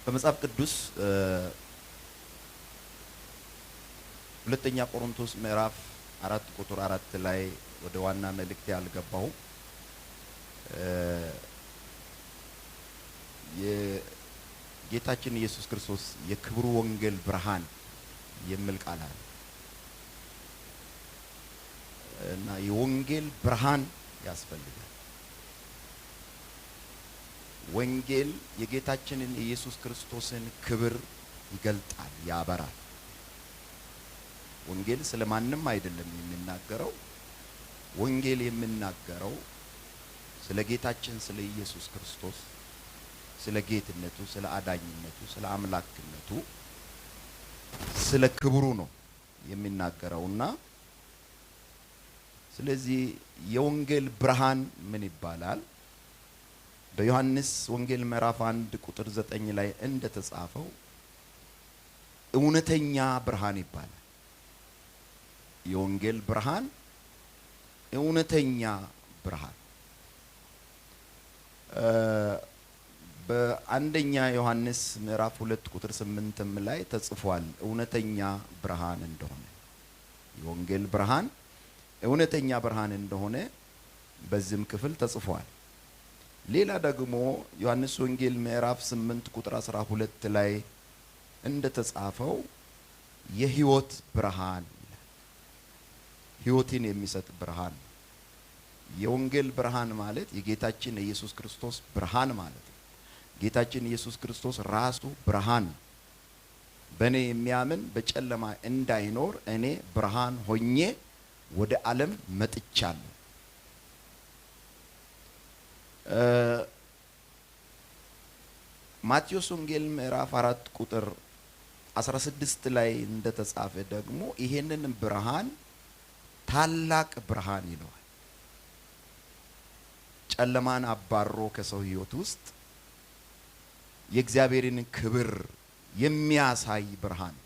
በመጽሐፍ ቅዱስ ሁለተኛ ቆሮንቶስ ምዕራፍ 4 ቁጥር 4 ላይ ወደ ዋና መልእክት ያልገባው የጌታችን ኢየሱስ ክርስቶስ የክብሩ ወንጌል ብርሃን የሚል ቃል አለ እና የወንጌል ብርሃን ያስፈልጋል። ወንጌል የጌታችንን ኢየሱስ ክርስቶስን ክብር ይገልጣል፣ ያበራል። ወንጌል ስለማንም አይደለም የሚናገረው። ወንጌል የሚናገረው ስለ ጌታችን ስለ ኢየሱስ ክርስቶስ፣ ስለ ጌትነቱ፣ ስለ አዳኝነቱ፣ ስለ አምላክነቱ፣ ስለ ክብሩ ነው የሚናገረውና ስለዚህ የወንጌል ብርሃን ምን ይባላል? በዮሐንስ ወንጌል ምዕራፍ 1 ቁጥር 9 ላይ እንደተጻፈው እውነተኛ ብርሃን ይባላል። የወንጌል ብርሃን እውነተኛ ብርሃን በአንደኛ ዮሐንስ ምዕራፍ 2 ቁጥር 8 ላይ ተጽፏል። እውነተኛ ብርሃን እንደሆነ የወንጌል ብርሃን እውነተኛ ብርሃን እንደሆነ በዚህም ክፍል ተጽፏል። ሌላ ደግሞ ዮሐንስ ወንጌል ምዕራፍ 8 ቁጥር 12 ላይ እንደተጻፈው የሕይወት ብርሃን ይላል። ሕይወትን የሚሰጥ ብርሃን። የወንጌል ብርሃን ማለት የጌታችን ኢየሱስ ክርስቶስ ብርሃን ማለት ነው። ጌታችን ኢየሱስ ክርስቶስ ራሱ ብርሃን። በእኔ የሚያምን በጨለማ እንዳይኖር እኔ ብርሃን ሆኜ ወደ ዓለም መጥቻለሁ። ማቴዎስ ወንጌል ምዕራፍ 4 ቁጥር 16 ላይ እንደተጻፈ ደግሞ ይሄንን ብርሃን ታላቅ ብርሃን ይለዋል። ጨለማን አባሮ ከሰው ሕይወት ውስጥ የእግዚአብሔርን ክብር የሚያሳይ ብርሃን።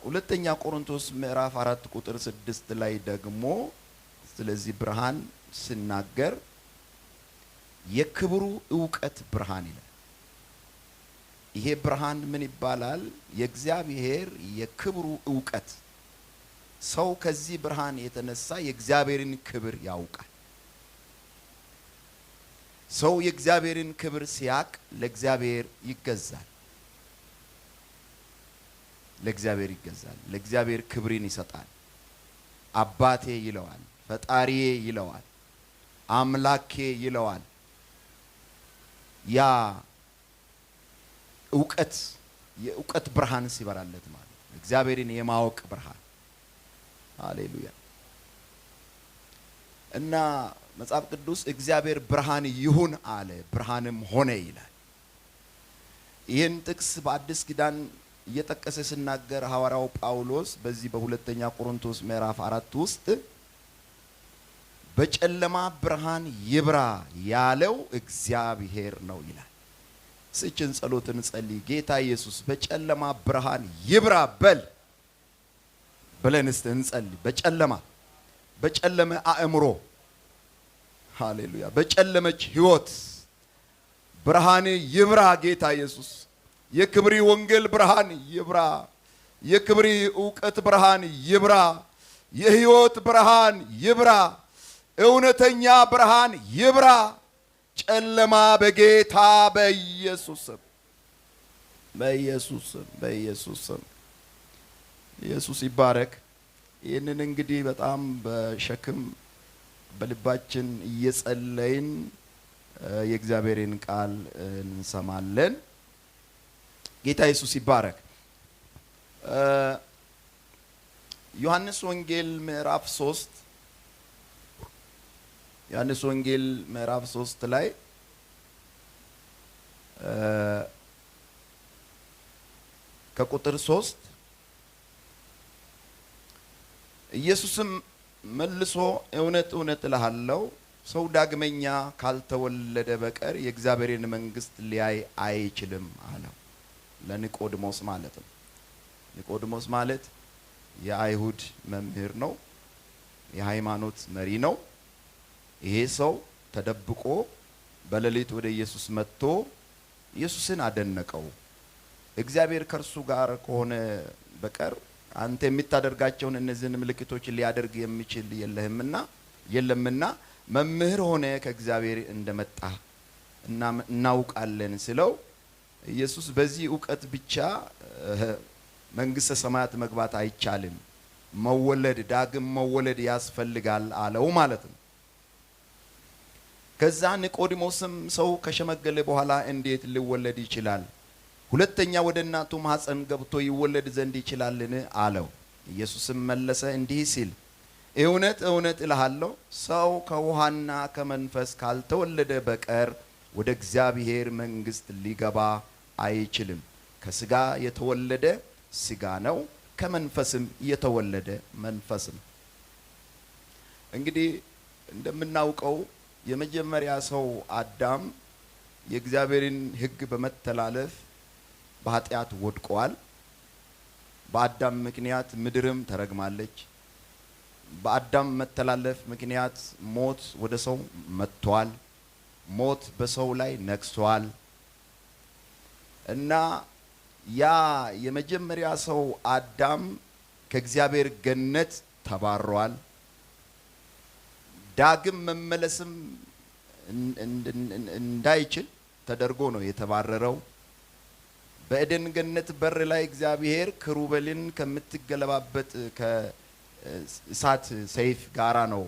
ሁለተኛ ቆሮንቶስ ምዕራፍ 4 ቁጥር 6 ላይ ደግሞ ስለዚህ ብርሃን ሲናገር የክብሩ ዕውቀት ብርሃን ይላል። ይሄ ብርሃን ምን ይባላል? የእግዚአብሔር የክብሩ ዕውቀት። ሰው ከዚህ ብርሃን የተነሳ የእግዚአብሔርን ክብር ያውቃል። ሰው የእግዚአብሔርን ክብር ሲያቅ ለእግዚአብሔር ይገዛል። ለእግዚአብሔር ይገዛል። ለእግዚአብሔር ክብርን ይሰጣል። አባቴ ይለዋል፣ ፈጣሪዬ ይለዋል፣ አምላኬ ይለዋል። ያ ዕውቀት የዕውቀት ብርሃን ሲበራለት ማለት ነው። እግዚአብሔርን የማወቅ ብርሃን። ሃሌሉያ። እና መጽሐፍ ቅዱስ እግዚአብሔር ብርሃን ይሁን አለ፣ ብርሃንም ሆነ ይላል። ይህን ጥቅስ በአዲስ ኪዳን እየጠቀሰ ሲናገር ሐዋርያው ጳውሎስ በዚህ በሁለተኛ ቆሮንቶስ ምዕራፍ 4 ውስጥ በጨለማ ብርሃን ይብራ ያለው እግዚአብሔር ነው ይላል። ስችን ጸሎትን ጸልይ። ጌታ ኢየሱስ በጨለማ ብርሃን ይብራ ብለን እስቲ እንጸልይ። በጨለመ አእምሮ፣ ሃሌሉያ፣ በጨለመች ሕይወት ብርሃን ይብራ ጌታ ኢየሱስ። የክብሪ ወንጌል ብርሃን ይብራ። የክብሪ ዕውቀት ብርሃን ይብራ። የሕይወት ብርሃን ይብራ። እውነተኛ ብርሃን ይብራ። ጨለማ በጌታ በኢየሱስም ኢየሱስ ይባረክ። ይህንን እንግዲህ በጣም በሸክም በልባችን እየጸለይን የእግዚአብሔርን ቃል እንሰማለን። ጌታ ኢየሱስ ይባረክ። ዮሐንስ ወንጌል ምዕራፍ 3 ላይ ከቁጥር 3 ኢየሱስም መልሶ እውነት እውነት እልሃለሁ ሰው ዳግመኛ ካልተወለደ በቀር የእግዚአብሔርን መንግሥት ሊያይ አይችልም አለው። ለኒቆዲሞስ ማለት ነው። ኒቆዲሞስ ማለት የአይሁድ መምህር ነው፣ የሃይማኖት መሪ ነው። ይሄ ሰው ተደብቆ በሌሊት ወደ ኢየሱስ መጥቶ ኢየሱስን አደነቀው። እግዚአብሔር ከርሱ ጋር ከሆነ በቀር አንተ የምታደርጋቸውን እነዚህን ምልክቶች ሊያደርግ የሚችል የለምና መምህር ሆነ ከእግዚአብሔር እንደመጣ እናውቃለን ስለው ኢየሱስ በዚህ ዕውቀት ብቻ መንግሥተ ሰማያት መግባት አይቻልም፣ ዳግም መወለድ ያስፈልጋል አለው ማለት ነው። ከዛ ኒቆዲሞስም ሰው ከሸመገለ በኋላ እንዴት ሊወለድ ይችላል? ሁለተኛ ወደ እናቱ ማህፀን ገብቶ ይወለድ ዘንድ ይችላልን? አለው። ኢየሱስም መለሰ እንዲህ ሲል እውነት እውነት እልሃለሁ ሰው ከውሃና ከመንፈስ ካልተወለደ በቀር ወደ እግዚአብሔር መንግሥት ሊገባ አይችልም። ከስጋ የተወለደ ስጋ ነው፣ ከመንፈስም የተወለደ መንፈስ ነው። እንግዲህ እንደምናውቀው የመጀመሪያ ሰው አዳም የእግዚአብሔርን ሕግ በመተላለፍ በኃጢአት ወድቋል። በአዳም ምክንያት ምድርም ተረግማለች። በአዳም መተላለፍ ምክንያት ሞት ወደ ሰው መጥቷል። ሞት በሰው ላይ ነግሷል። እና ያ የመጀመሪያ ሰው አዳም ከእግዚአብሔር ገነት ተባሯል። ዳግም መመለስም እንዳይችል ተደርጎ ነው የተባረረው። በኤደን ገነት በር ላይ እግዚአብሔር ክሩቤልን ከምትገለባበት ከእሳት ሰይፍ ጋራ ነው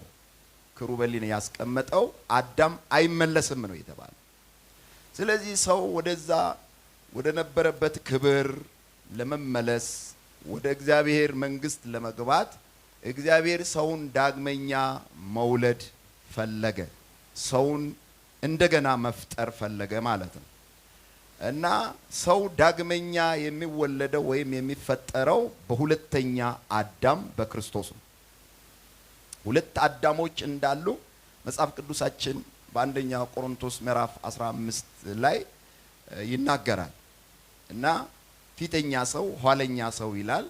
ክሩቤልን ያስቀመጠው። አዳም አይመለስም ነው የተባለው። ስለዚህ ሰው ወደዛ ወደ ነበረበት ክብር ለመመለስ ወደ እግዚአብሔር መንግሥት ለመግባት እግዚአብሔር ሰውን ዳግመኛ መውለድ ፈለገ። ሰውን እንደገና መፍጠር ፈለገ ማለት ነው። እና ሰው ዳግመኛ የሚወለደው ወይም የሚፈጠረው በሁለተኛ አዳም በክርስቶስ ነው። ሁለት አዳሞች እንዳሉ መጽሐፍ ቅዱሳችን በአንደኛ ቆሮንቶስ ምዕራፍ 15 ላይ ይናገራል። እና ፊተኛ ሰው ኋለኛ ሰው ይላል።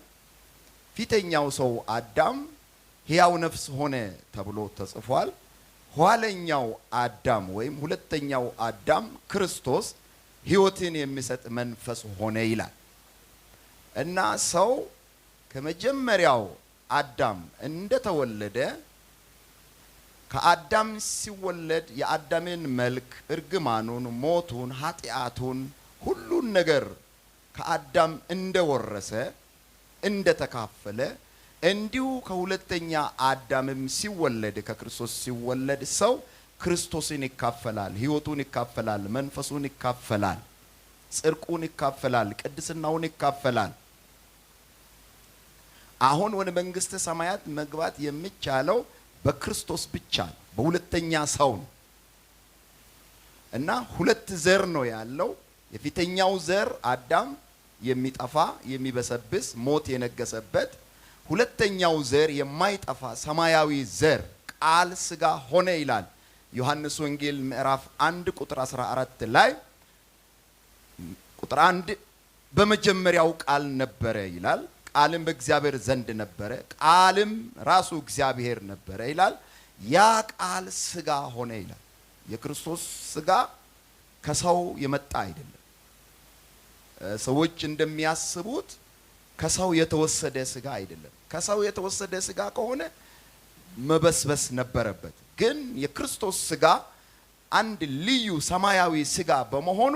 ፊተኛው ሰው አዳም ሕያው ነፍስ ሆነ ተብሎ ተጽፏል። ኋለኛው አዳም ወይም ሁለተኛው አዳም ክርስቶስ ሕይወትን የሚሰጥ መንፈስ ሆነ ይላል። እና ሰው ከመጀመሪያው አዳም እንደተወለደ ከአዳም ሲወለድ የአዳምን መልክ፣ እርግማኑን፣ ሞቱን፣ ኃጢአቱን ሁሉን ነገር ከአዳም እንደወረሰ እንደተካፈለ እንዲሁ ከሁለተኛ አዳምም ሲወለድ ከክርስቶስ ሲወለድ ሰው ክርስቶስን ይካፈላል፣ ሕይወቱን ይካፈላል፣ መንፈሱን ይካፈላል፣ ጽድቁን ይካፈላል፣ ቅድስናውን ይካፈላል። አሁን ወደ መንግሥተ ሰማያት መግባት የሚቻለው በክርስቶስ ብቻ ነው፣ በሁለተኛ ሰው ነው። እና ሁለት ዘር ነው ያለው። የፊተኛው ዘር አዳም የሚጠፋ የሚበሰብስ ሞት የነገሰበት፣ ሁለተኛው ዘር የማይጠፋ ሰማያዊ ዘር ቃል ሥጋ ሆነ ይላል ዮሐንስ ወንጌል ምዕራፍ 1 ቁጥር 14 ላይ ቁጥር 1 በመጀመሪያው ቃል ነበረ ይላል። ቃልም በእግዚአብሔር ዘንድ ነበረ፣ ቃልም ራሱ እግዚአብሔር ነበረ ይላል። ያ ቃል ሥጋ ሆነ ይላል። የክርስቶስ ሥጋ ከሰው የመጣ አይደለም። ሰዎች እንደሚያስቡት ከሰው የተወሰደ ሥጋ አይደለም። ከሰው የተወሰደ ሥጋ ከሆነ መበስበስ ነበረበት። ግን የክርስቶስ ሥጋ አንድ ልዩ ሰማያዊ ሥጋ በመሆኑ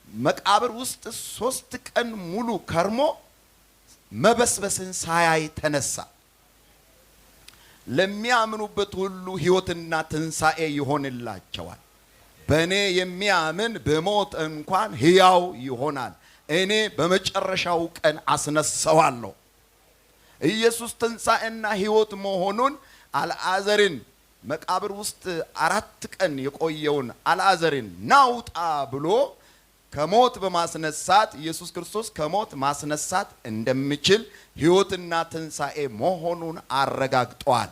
መቃብር ውስጥ 3 ቀን ሙሉ ከርሞ መበስበስን ሳያይ ተነሳ። ለሚያምኑበት ሁሉ ሕይወትና ትንሣኤ ይሆንላቸዋል። በእኔ የሚያምን በሞት እንኳን ሕያው ይሆናል፣ እኔ በመጨረሻው ቀን አስነሳዋለሁ። ኢየሱስ ትንሣኤና ሕይወት መሆኑን አልዓዛርን መቃብር ውስጥ 4 ቀን የቆየውን አልዓዛርን ናውጣ ብሎ ከሞት በማስነሳት ኢየሱስ ክርስቶስ ከሞት ማስነሳት እንደሚችል ሕይወትና ትንሣኤ መሆኑን አረጋግጧል።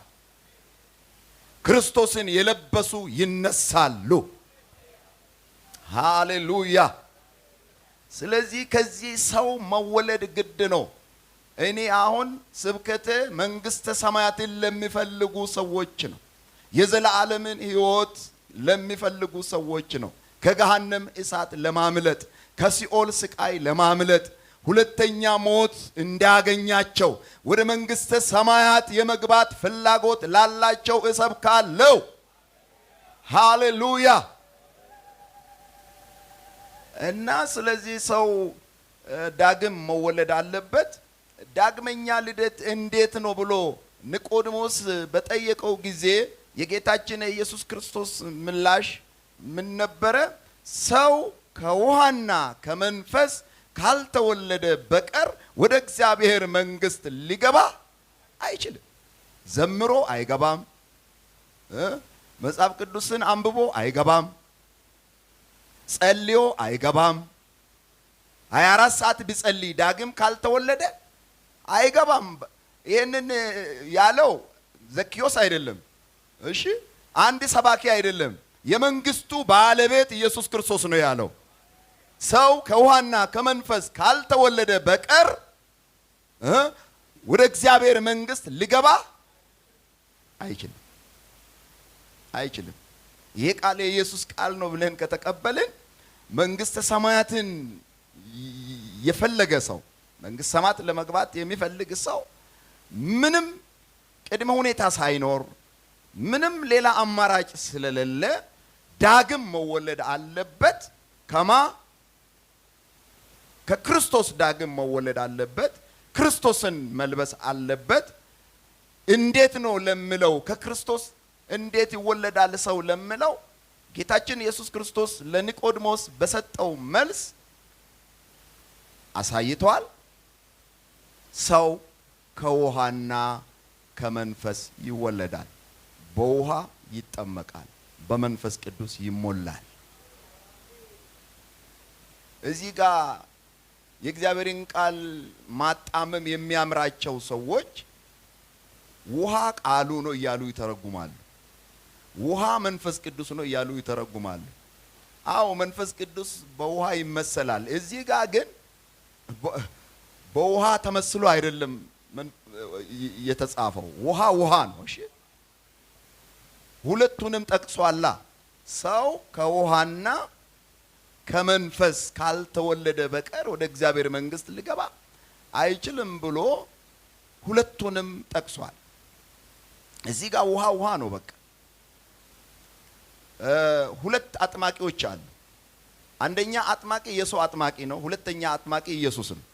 ክርስቶስን የለበሱ ይነሳሉ። ሃሌሉያ። ስለዚህ ከዚህ ሰው መወለድ ግድ ነው። እኔ አሁን ስብከቴ መንግሥተ ሰማያትን ለሚፈልጉ ሰዎች ነው። የዘላለምን ሕይወት ለሚፈልጉ ሰዎች ነው። ከገሃነም እሳት ለማምለጥ ከሲኦል ስቃይ ለማምለጥ ሁለተኛ ሞት እንዳያገኛቸው ወደ መንግስተ ሰማያት የመግባት ፍላጎት ላላቸው እሰብካለሁ። ሃሌሉያ። እና ስለዚህ ሰው ዳግም መወለድ አለበት። ዳግመኛ ልደት እንዴት ነው ብሎ ኒቆዲሞስ በጠየቀው ጊዜ የጌታችን የኢየሱስ ክርስቶስ ምላሽ ምን ነበረ? ሰው ከውሃና ከመንፈስ ካልተወለደ በቀር ወደ እግዚአብሔር መንግስት ሊገባ አይችልም። ዘምሮ አይገባም። መጽሐፍ ቅዱስን አንብቦ አይገባም። ጸልዮ አይገባም። 24 ሰዓት ቢጸልይ ዳግም ካልተወለደ አይገባም። ይሄንን ያለው ዘኪዮስ አይደለም። እሺ፣ አንድ ሰባኪ አይደለም። የመንግስቱ ባለቤት ኢየሱስ ክርስቶስ ነው ያለው። ሰው ከውሃና ከመንፈስ ካልተወለደ በቀር ወደ እግዚአብሔር መንግስት ሊገባ አይችልም አይችልም። ይሄ ቃል የኢየሱስ ቃል ነው ብለን ከተቀበልን መንግስተ ሰማያትን የፈለገ ሰው መንግስተ ሰማያት ለመግባት የሚፈልግ ሰው ምንም ቅድመ ሁኔታ ሳይኖር ምንም ሌላ አማራጭ ስለሌለ ዳግም መወለድ አለበት። ከክርስቶስ ዳግም መወለድ አለበት። ክርስቶስን መልበስ አለበት። እንዴት ነው ለምለው ከክርስቶስ እንዴት ይወለዳል ሰው ለምለው ጌታችን ኢየሱስ ክርስቶስ ለኒቆዲሞስ በሰጠው መልስ አሳይቷል። ሰው ከውሃና ከመንፈስ ይወለዳል። በውሃ ይጠመቃል፣ በመንፈስ ቅዱስ ይሞላል። እዚህ ጋር የእግዚአብሔርን ቃል ማጣመም የሚያምራቸው ሰዎች ውሃ ቃሉ ነው እያሉ ይተረጉማሉ። ውሃ መንፈስ ቅዱስ ነው እያሉ ይተረጉማሉ። አዎ መንፈስ ቅዱስ በውሃ ይመሰላል። እዚህ ጋር ግን በውሃ ተመስሎ አይደለም የተጻፈው። ውሃ ነው። እሺ፣ ሁለቱንም ጠቅሷላ። ሰው ከውሃና ከመንፈስ ካልተወለደ በቀር ወደ እግዚአብሔር መንግስት ሊገባ አይችልም ብሎ ሁለቱንም ጠቅሷል። እዚህ ጋር ውሃ ነው በቃ። ሁለት አጥማቂዎች አሉ። አንደኛ አጥማቂ የሰው አጥማቂ ነው። ሁለተኛ አጥማቂ ኢየሱስ ነው።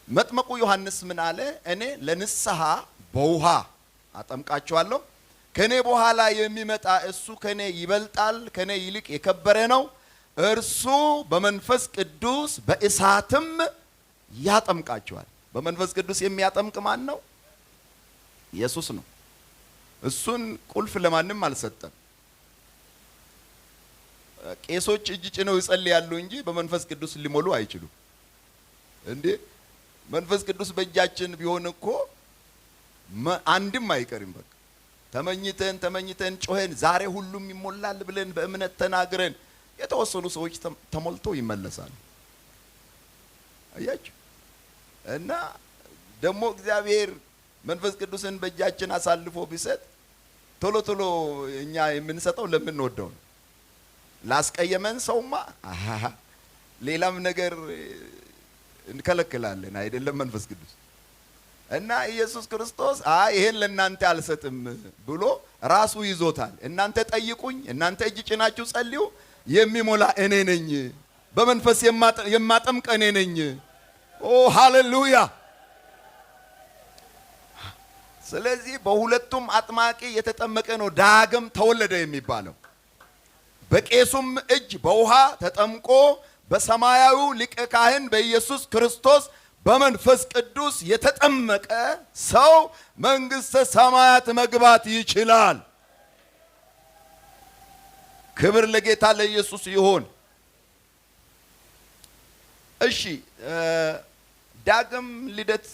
መጥምቁ ዮሐንስ ምን አለ? እኔ ለንስሐ በውሃ አጠምቃቸዋለሁ፣ ከኔ በኋላ የሚመጣ እሱ ከኔ ይበልጣል፣ ከኔ ይልቅ የከበረ ነው፣ እርሱ በመንፈስ ቅዱስ በእሳትም ያጠምቃቸዋል። በመንፈስ ቅዱስ የሚያጠምቅ ማን ነው? ኢየሱስ ነው። እሱን ቁልፍ ለማንም አልሰጠም። ቄሶች እጅ ጭነው ይጸልያሉ እንጂ በመንፈስ ቅዱስ ሊሞሉ አይችሉም። እንዴ መንፈስ ቅዱስ በእጃችን ቢሆን እኮ አንድም አይቀርም። በቃ ተመኝተን ጮኸን ዛሬ ሁሉም ይሞላል ብለን በእምነት ተናግረን የተወሰኑ ሰዎች ተሞልተው ይመለሳሉ። አያችሁ? እና ደግሞ እግዚአብሔር መንፈስ ቅዱስን በእጃችን አሳልፎ ቢሰጥ ቶሎ እኛ የምንሰጠው ለምንወደው ነው። ላስቀየመን ሰውማ ሌላም ነገር እንከለክላለን አይደለም መንፈስ ቅዱስ። እና ኢየሱስ ክርስቶስ ይሄን ለእናንተ አልሰጥም ብሎ ራሱ ይዞታል። እናንተ ጠይቁኝ፣ እናንተ እጅ ጭናችሁ ጸልዩ፣ የሚሞላ እኔ ነኝ፣ በመንፈስ የማጠምቅ እኔ ነኝ። ኦ ሃሌሉያ! ስለዚህ በሁለቱም አጥማቂ የተጠመቀ ነው ዳግም ተወለደ የሚባለው። በቄሱም እጅ በውሃ ተጠምቆ በሰማያዊው ሊቀ ካህን በኢየሱስ ክርስቶስ በመንፈስ ቅዱስ የተጠመቀ ሰው መንግስተ ሰማያት መግባት ይችላል። ክብር ለጌታ ለኢየሱስ ይሁን። እሺ፣ ዳግም ልደት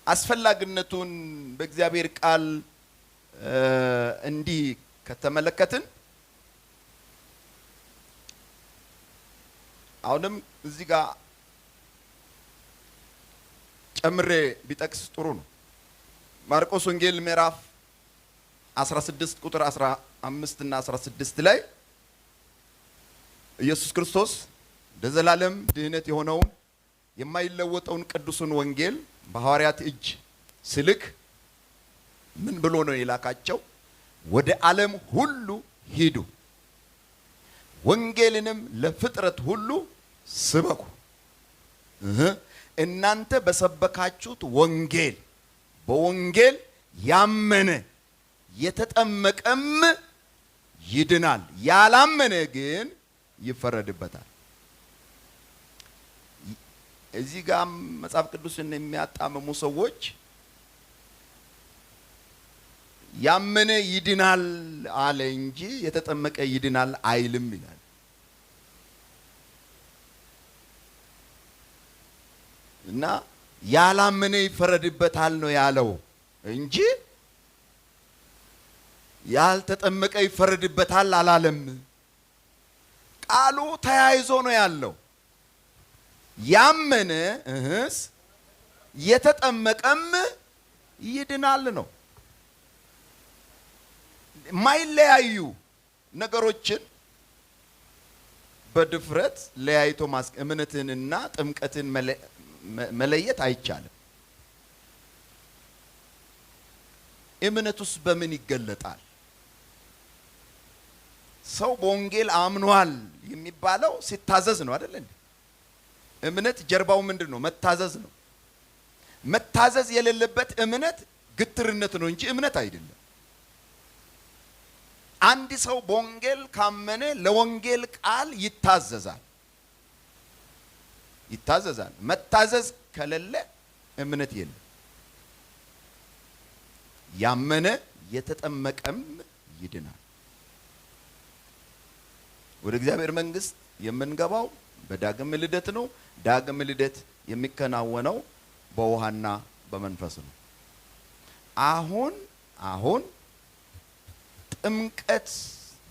አስፈላጊነቱን በእግዚአብሔር ቃል እንዲህ ከተመለከትን አሁንም እዚህ ጋር ጨምሬ ቢጠቅስ ጥሩ ነው። ማርቆስ ወንጌል ምዕራፍ 16 ቁጥር 15 እና 16 ላይ ኢየሱስ ክርስቶስ ለዘላለም ድህነት የሆነውን የማይለወጠውን ቅዱሱን ወንጌል በሐዋርያት እጅ ስልክ ምን ብሎ ነው የላካቸው? ወደ ዓለም ሁሉ ሂዱ፣ ወንጌልንም ለፍጥረት ሁሉ ስበኩ። እናንተ በሰበካችሁት ወንጌል በወንጌል ያመነ የተጠመቀም ይድናል፣ ያላመነ ግን ይፈረድበታል። እዚህ ጋር መጽሐፍ ቅዱስን የሚያጣምሙ ሰዎች ያመነ ይድናል አለ እንጂ የተጠመቀ ይድናል አይልም ይላል። እና ያላመነ ይፈረድበታል ነው ያለው እንጂ ያልተጠመቀ ይፈረድበታል አላለም። ቃሉ ተያይዞ ነው ያለው። ያመነ የተጠመቀም ይድናል ነው። ማይለያዩ ነገሮችን በድፍረት ለያይቶ እምነትንና ጥምቀትን መለየት አይቻልም። እምነቱስ በምን ይገለጣል? ሰው በወንጌል አምኗል የሚባለው ሲታዘዝ ነው አይደል እንዴ? እምነት ጀርባው ምንድነው? መታዘዝ ነው። መታዘዝ የሌለበት እምነት ግትርነት ነው እንጂ እምነት አይደለም። አንድ ሰው በወንጌል ካመነ ለወንጌል ቃል ይታዘዛል። መታዘዝ ከሌለ እምነት የለም። ያመነ የተጠመቀም ይድናል። ወደ እግዚአብሔር መንግስት የምንገባው በዳግም ልደት ነው። ዳግም ልደት የሚከናወነው በውሃና በመንፈስ ነው። አሁን ጥምቀት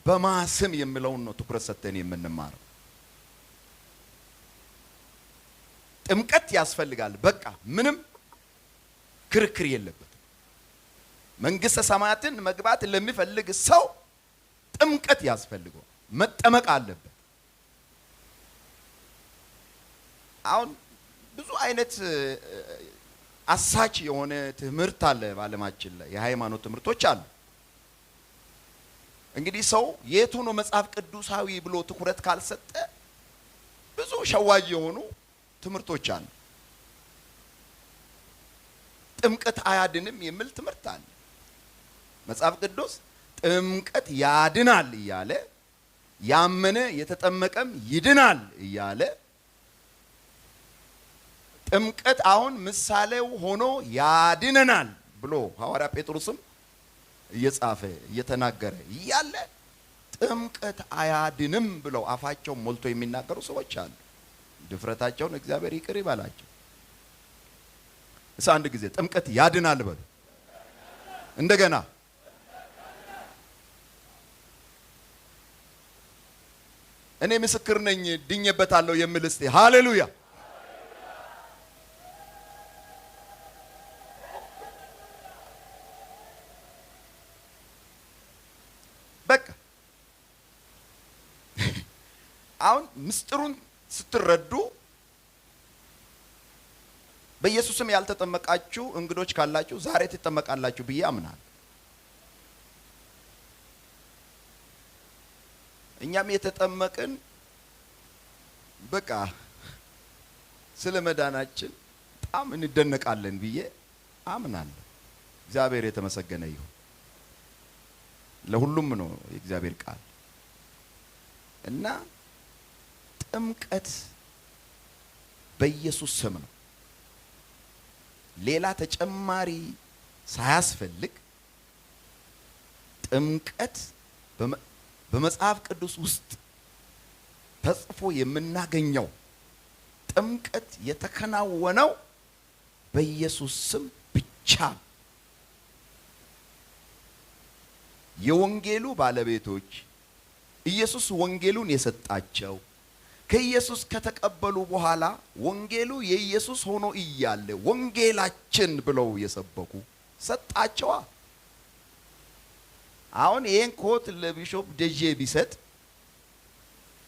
በማስም የሚለውን ነው ትኩረት ሰጥተን የምንማረው። ጥምቀት ያስፈልጋል። በቃ ምንም ክርክር የለበትም። መንግስተ ሰማያትን መግባት ለሚፈልግ ሰው ጥምቀት ያስፈልገዋል። መጠመቅ አለበት። አሁን ብዙ አይነት አሳች የሆነ ትምህርት አለ በዓለማችን ላይ፣ የሃይማኖት ትምህርቶች አሉ። እንግዲህ ሰው የቱ ነው መጽሐፍ ቅዱሳዊ ብሎ ትኩረት ካልሰጠ ብዙ ሸዋጅ የሆኑ ትምህርቶች አሉ። ጥምቀት አያድንም የሚል ትምህርት አለ። መጽሐፍ ቅዱስ ጥምቀት ያድናል እያለ ያመነ የተጠመቀም ይድናል እያለ ጥምቀት አሁን ምሳሌው ሆኖ ያድነናል ብሎ ሐዋርያ ጴጥሮስም እየጻፈ እየተናገረ እያለ ጥምቀት አያድንም ብለው አፋቸው ሞልቶ የሚናገሩ ሰዎች አሉ። ድፍረታቸውን እግዚአብሔር ይቅር ይባላቸው። አንድ ጊዜ ጥምቀት ያድናል በሉ። እንደገና እኔ ምስክር ነኝ ድኜበታለሁ የሚል እስቲ ሃሌሉያ። በቃ አሁን ምስጢሩን ስትረዱ በኢየሱስም ያልተጠመቃችሁ እንግዶች ካላችሁ ዛሬ ትጠመቃላችሁ ብዬ አምናለሁ። እኛም የተጠመቅን በቃ ስለ መዳናችን በጣም እንደነቃለን ብዬ አምናለሁ። እግዚአብሔር የተመሰገነ ይሁን። ለሁሉም ነው የእግዚአብሔር ቃል እና ጥምቀት በኢየሱስ ስም ነው። ሌላ ተጨማሪ ሳያስፈልግ ጥምቀት በመጽሐፍ ቅዱስ ውስጥ ተጽፎ የምናገኘው ጥምቀት የተከናወነው በኢየሱስ ስም ብቻ። የወንጌሉ ባለቤቶች ኢየሱስ ወንጌሉን የሰጣቸው ከኢየሱስ ከተቀበሉ በኋላ ወንጌሉ የኢየሱስ ሆኖ እያለ ወንጌላችን ብለው የሰበኩ ሰጣቸዋ። አሁን ይሄን ኮት ለቢሾፕ ደጄ ቢሰጥ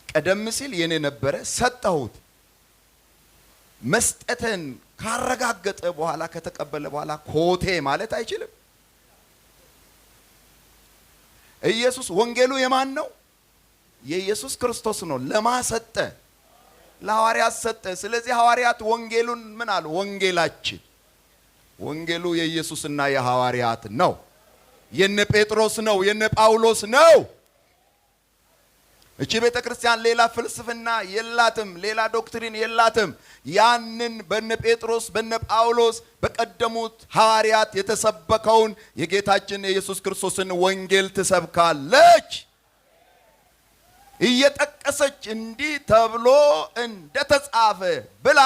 ቀደም ሲል የኔ ነበረ ሰጣሁት። መስጠትን ካረጋገጠ በኋላ ከተቀበለ በኋላ ኮቴ ማለት አይችልም። ኢየሱስ ወንጌሉ የማን ነው? የኢየሱስ ክርስቶስ ነው። ለማሰጠ ለሐዋርያት ሰጠ። ስለዚህ ሐዋርያት ወንጌሉን ምን አሉ? ወንጌላችን። ወንጌሉ የኢየሱስና የሐዋርያት ነው። የነ ጴጥሮስ ነው፣ የነ ጳውሎስ ነው። እቺ ቤተ ክርስቲያን ሌላ ፍልስፍና የላትም፣ ሌላ ዶክትሪን የላትም። ያንን በነ ጴጥሮስ በነ ጳውሎስ በቀደሙት ሐዋርያት የተሰበከውን የጌታችን የኢየሱስ ክርስቶስን ወንጌል ትሰብካለች። እየጠቀሰች እንዲህ ተብሎ እንደተጻፈ ብላ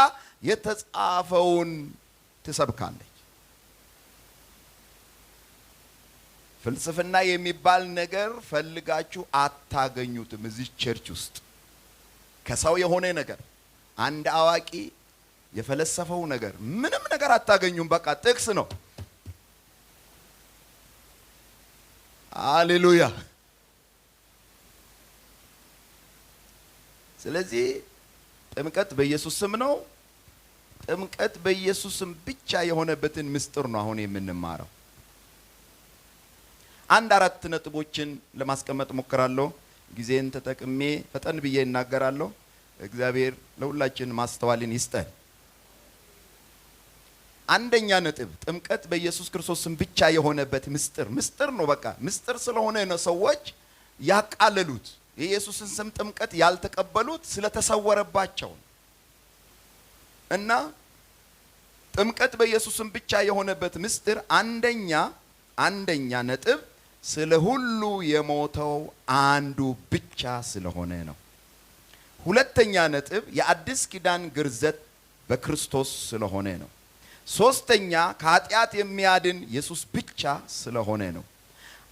የተጻፈውን ትሰብካለች። ፍልስፍና የሚባል ነገር ፈልጋችሁ አታገኙትም። እዚህ ቸርች ውስጥ ከሰው የሆነ ነገር አንድ አዋቂ የፈለሰፈው ነገር ምንም ነገር አታገኙም። በቃ ጥቅስ ነው። ሃሌሉያ። ስለዚህ ጥምቀት በኢየሱስ ስም ነው። ጥምቀት በኢየሱስ ስም ብቻ የሆነበትን ምስጢር ነው አሁን የምንማረው። አንድ አራት ነጥቦችን ለማስቀመጥ ሞክራለሁ። ጊዜን ተጠቅሜ ፈጠን ብዬ እናገራለሁ። እግዚአብሔር ለሁላችን ማስተዋልን ይስጠን። አንደኛ ነጥብ ጥምቀት በኢየሱስ ክርስቶስ ስም ብቻ የሆነበት ምስጢር ነው። በቃ ምስጢር ስለሆነ ነው ሰዎች ያቃለሉት። የኢየሱስን ስም ጥምቀት ያልተቀበሉት ስለተሰወረባቸው እና ጥምቀት በኢየሱስ ስም ብቻ የሆነበት ምስጢር አንደኛ ነጥብ ስለ ሁሉ የሞተው አንዱ ብቻ ስለሆነ ነው። ሁለተኛ ነጥብ የአዲስ ኪዳን ግርዘት በክርስቶስ ስለሆነ ነው። ሶስተኛ ከኃጢአት የሚያድን ኢየሱስ ብቻ ስለሆነ ነው።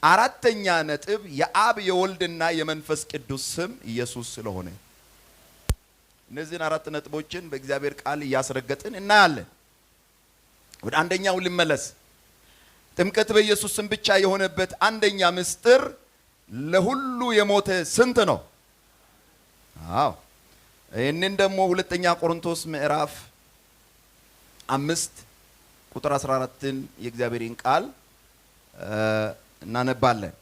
አራተኛ ነጥብ የአብ የወልድና የመንፈስ ቅዱስ ስም ኢየሱስ ስለሆነ። እነዚህን አራት ነጥቦችን በእግዚአብሔር ቃል እያስረገጥን እናያለን። ወደ አንደኛው ልመለስ። ጥምቀት በኢየሱስ ስም ብቻ የሆነበት አንደኛ ምስጢር ለሁሉ የሞተ ስንት ነው? አዎ ይህንን ደግሞ ሁለተኛ ቆሮንቶስ ምዕራፍ 5 ቁጥር 14ን የእግዚአብሔርን ቃል እናነባለን።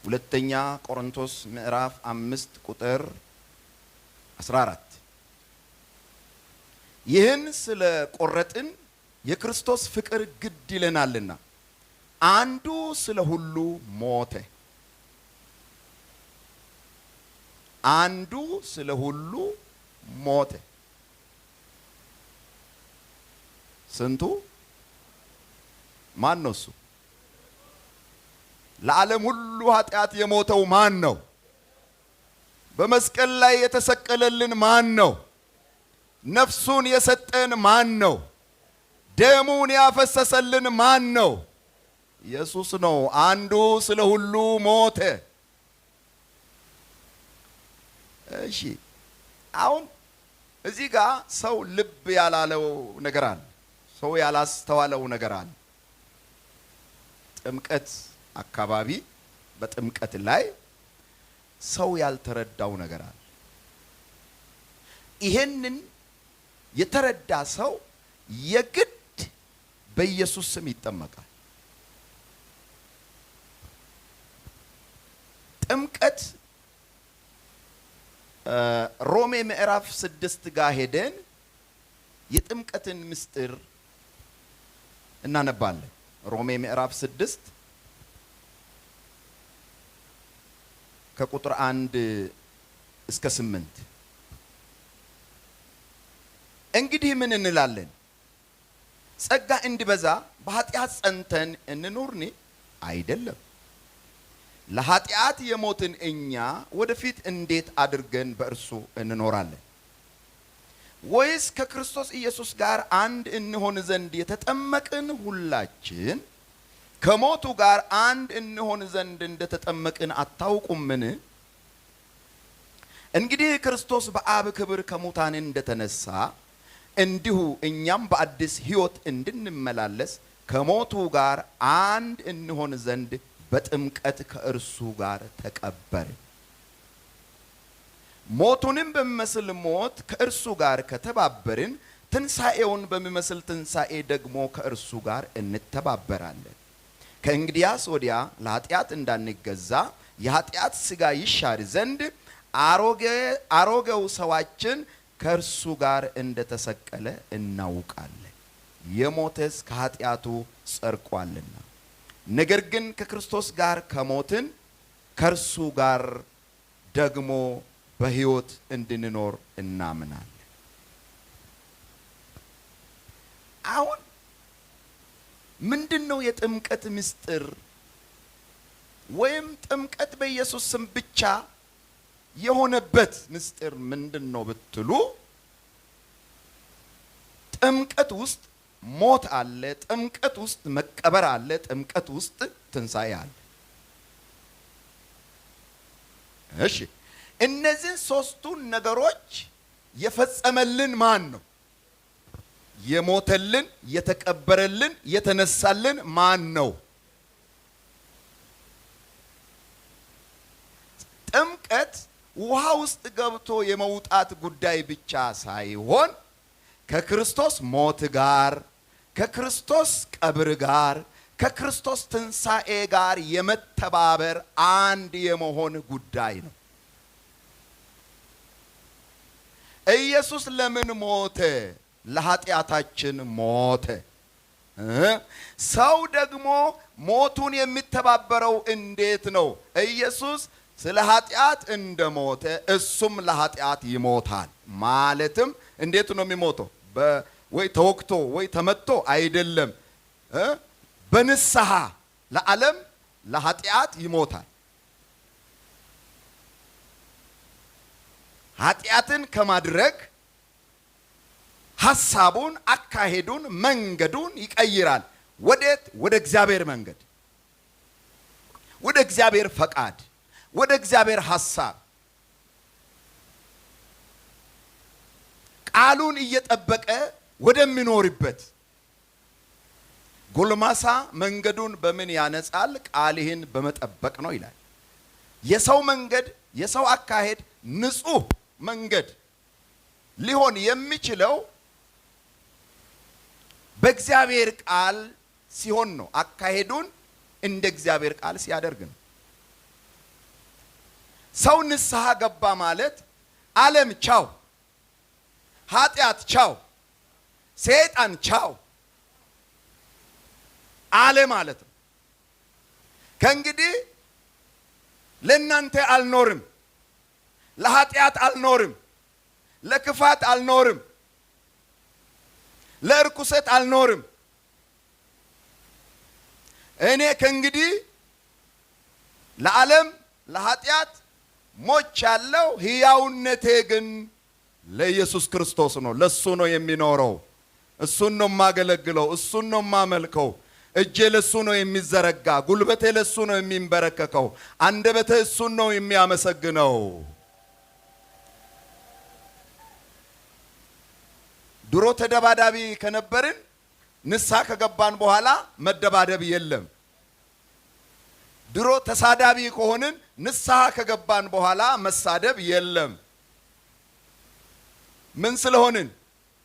ሁለተኛ ቆሮንቶስ ምዕራፍ 5 ቁጥር 14 ይህን ስለ ቆረጥን የክርስቶስ ፍቅር ግድ ይለናልና አንዱ ስለ ሁሉ ሞተ። አንዱ ስለ ሁሉ ሞተ። ስንቱ? ማን ነው እሱ? ለዓለም ሁሉ ኃጢአት የሞተው ማን ነው? በመስቀል ላይ የተሰቀለልን ማን ነው? ነፍሱን የሰጠን ማን ነው? ደሙን ያፈሰሰልን ማን ነው? ኢየሱስ ነው። አንዱ ስለ ሁሉ ሞተ። እሺ አሁን እዚህ ጋር ሰው ልብ ያላለው ነገር አለ። ሰው ያላስተዋለው ነገር አለ። ጥምቀት አካባቢ በጥምቀት ላይ ሰው ያልተረዳው ነገር አለ። ይሄንን የተረዳ ሰው የግድ በኢየሱስ ስም ይጠመቃል። ጥምቀት ሮሜ ምዕራፍ 6 ጋር ሄደን የጥምቀትን ምስጢር እናነባለን። ሮሜ ምዕራፍ 6 ከቁጥር 1 እስከ 8 እንግዲህ ምን እንላለን? ጸጋ እንዲበዛ በኃጢአት ጸንተን እንኑርኒ? አይደለም። ለኃጢአት የሞትን እኛ ወደፊት እንዴት አድርገን በእርሱ እንኖራለን? ወይስ ከክርስቶስ ኢየሱስ ጋር አንድ እንሆን ዘንድ የተጠመቅን ሁላችን ከሞቱ ጋር አንድ እንሆን ዘንድ እንደተጠመቅን አታውቁምን? እንግዲህ ክርስቶስ በአብ ክብር ከሙታን እንደተነሳ እንዲሁ እኛም በአዲስ ሕይወት እንድንመላለስ ከሞቱ ጋር አንድ እንሆን ዘንድ በጥምቀት ከእርሱ ጋር ተቀበርን። ሞቱንም በሚመስል ሞት ከእርሱ ጋር ከተባበርን ትንሣኤውን በሚመስል ትንሣኤ ደግሞ ከእርሱ ጋር እንተባበራለን። ከእንግዲያስ ወዲያ ለኃጢአት እንዳንገዛ የኃጢአት ሥጋ ይሻር ዘንድ አሮጌው ሰዋችን ከእርሱ ጋር እንደተሰቀለ እናውቃለን። የሞተስ ከኃጢአቱ ጸድቋልና። ነገር ግን ከክርስቶስ ጋር ከሞትን ከእርሱ ጋር ደግሞ በሕይወት እንድንኖር እናምናለን። አሁን ምንድነው የጥምቀት ምስጢር? ወይም ጥምቀት በኢየሱስ ስም ብቻ የሆነበት ምስጢር ምንድነው ብትሉ፣ ጥምቀት ውስጥ ሞት አለ፣ ጥምቀት ውስጥ መቀበር አለ፣ ጥምቀት ውስጥ ትንሣኤ አለ። እሺ፣ እነዚህ ሶስቱን ነገሮች የፈጸመልን ማን ነው? የሞተልን፣ የተቀበረልን፣ የተነሳልን ማን ነው? ጥምቀት ውሃ ውስጥ ገብቶ የመውጣት ጉዳይ ብቻ ሳይሆን ከክርስቶስ ሞት ጋር፣ ከክርስቶስ ቀብር ጋር፣ ከክርስቶስ ትንሣኤ ጋር የመተባበር አንድ የመሆን ጉዳይ ነው። ኢየሱስ ለምን ሞተ? ለኃጢአታችን ሞተ። ሰው ደግሞ ሞቱን የሚተባበረው እንዴት ነው? ኢየሱስ ስለ ኃጢአት እንደሞተ እሱም ለኃጢአት ይሞታል። ማለትም እንዴት ነው የሚሞተው? ወይ ተወክቶ ወይ ተመቶ አይደለም። በንስሐ ለዓለም ለኃጢአት ይሞታል። ኃጢአትን ከማድረግ ሐሳቡን፣ አካሄዱን፣ መንገዱን ይቀይራል። ወዴት? ወደ እግዚአብሔር መንገድ፣ ወደ እግዚአብሔር ፈቃድ፣ ወደ እግዚአብሔር ሐሳብ፣ ቃሉን እየጠበቀ ወደሚኖርበት። ጎልማሳ መንገዱን በምን ያነጻል? ቃልህን በመጠበቅ ነው ይላል። የሰው መንገድ፣ የሰው አካሄድ ንጹህ መንገድ ሊሆን የሚችለው በእግዚአብሔር ቃል ሲሆን ነው። አካሄዱን እንደ እግዚአብሔር ቃል ሲያደርግ ነው። ሰው ንስሐ ገባ ማለት ዓለም ቻው፣ ኃጢአት ቻው፣ ሰይጣን ቻው አለ ማለት ነው። ከእንግዲህ ለእናንተ አልኖርም፣ ለኃጢአት አልኖርም፣ ለክፋት አልኖርም፣ ለርኩሰት አልኖርም። እኔ ከእንግዲህ ለዓለም ለኃጢአት ሞች ያለው ሕያውነቴ ግን ለኢየሱስ ክርስቶስ ነው። ለሱ ነው የሚኖረው። እሱን ነው የማገለግለው። እሱን ነው የማመልከው። እጄ ለሱ ነው የሚዘረጋ። ጉልበቴ ለሱ ነው የሚንበረከከው። አንደበቴ እሱን ነው የሚያመሰግነው። ድሮ ተደባዳቢ ከነበርን ንስሐ ከገባን በኋላ መደባደብ የለም። ድሮ ተሳዳቢ ከሆንን ንስሐ ከገባን በኋላ መሳደብ የለም። ምን ስለሆንን?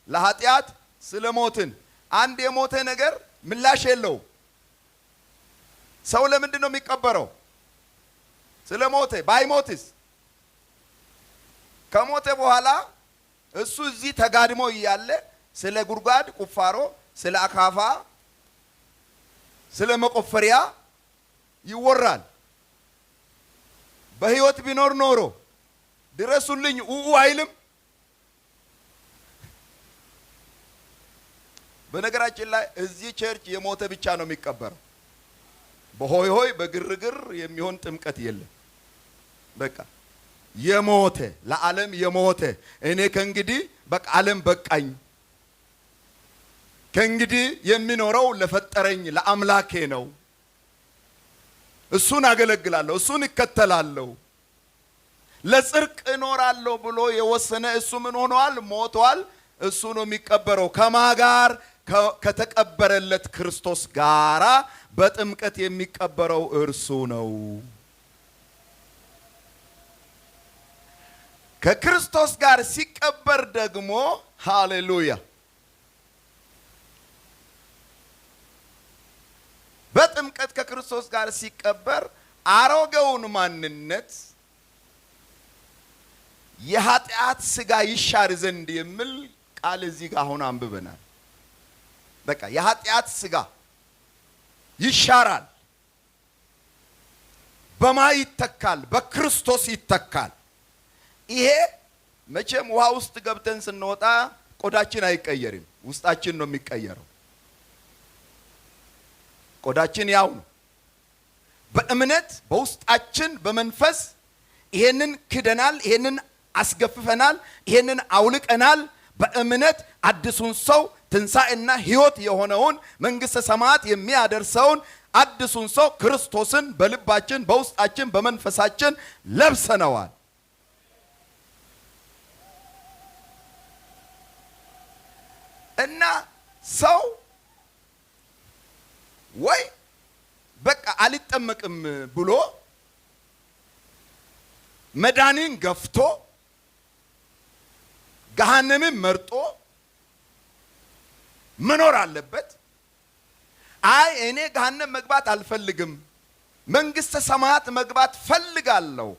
ለኃጢአት ስለሞትን። አንድ የሞተ ነገር ምላሽ የለው። ሰው ለምንድን ነው የሚቀበረው? ስለሞተ። ባይሞትስ? ከሞተ በኋላ እሱ እዚህ ተጋድሞ እያለ ስለ ጉድጓድ ቁፋሮ፣ ስለ አካፋ፣ ስለ መቆፈሪያ ይወራል። በሕይወት ቢኖር ኖሮ ድረሱልኝ አይልም። በነገራችን ላይ እዚህ ቸርች የሞተ ብቻ ነው የሚቀበረው። በሆይ ሆይ በግርግር የሚሆን ጥምቀት የለም። በቃ የሞተ ለዓለም የሞተ እኔ ከእንግዲህ በቃ ዓለም በቃኝ፣ ከእንግዲህ የሚኖረው ለፈጠረኝ ለአምላኬ ነው፣ እሱን አገለግላለሁ፣ እሱን እከተላለሁ፣ ለጽድቅ እኖራለሁ ብሎ የወሰነ እሱ ምን ሆኗል? ሞቷል። እሱ ነው የሚቀበረው። ከማጋር ከተቀበረለት ክርስቶስ ጋራ በጥምቀት የሚቀበረው እርሱ ነው። ከክርስቶስ ጋር ሲቀበር ደግሞ ሃሌሉያ በጥምቀት ከክርስቶስ ጋር ሲቀበር አሮጌውን ማንነት የኃጢአት ሥጋ ይሻር ዘንድ የሚል ቃል እዚህ ጋር አሁን አንብበናል። በቃ የኃጢአት ሥጋ ይሻራል። በማ ይተካል? በክርስቶስ ይተካል። ይሄ መቼም ውሃ ውስጥ ገብተን ስንወጣ ቆዳችን አይቀየርም፣ ውስጣችን ነው የሚቀየረው። ቆዳችን ያው ነው። በእምነት በውስጣችን በመንፈስ ይሄንን ክደናል፣ ይሄንን አስገፍፈናል፣ ይሄንን አውልቀናል። በእምነት አዲሱን ሰው ትንሣኤና ሕይወት የሆነውን መንግሥተ ሰማያት የሚያደርሰውን አዲሱን ሰው ክርስቶስን በልባችን በውስጣችን በመንፈሳችን ለብሰነዋል። እና ሰው ወይ በቃ አልጠመቅም ብሎ መዳንን ገፍቶ ገሃነምን መርጦ መኖር አለበት። አይ እኔ ገሃነም መግባት አልፈልግም መንግሥተ ሰማያት መግባት ፈልጋለሁ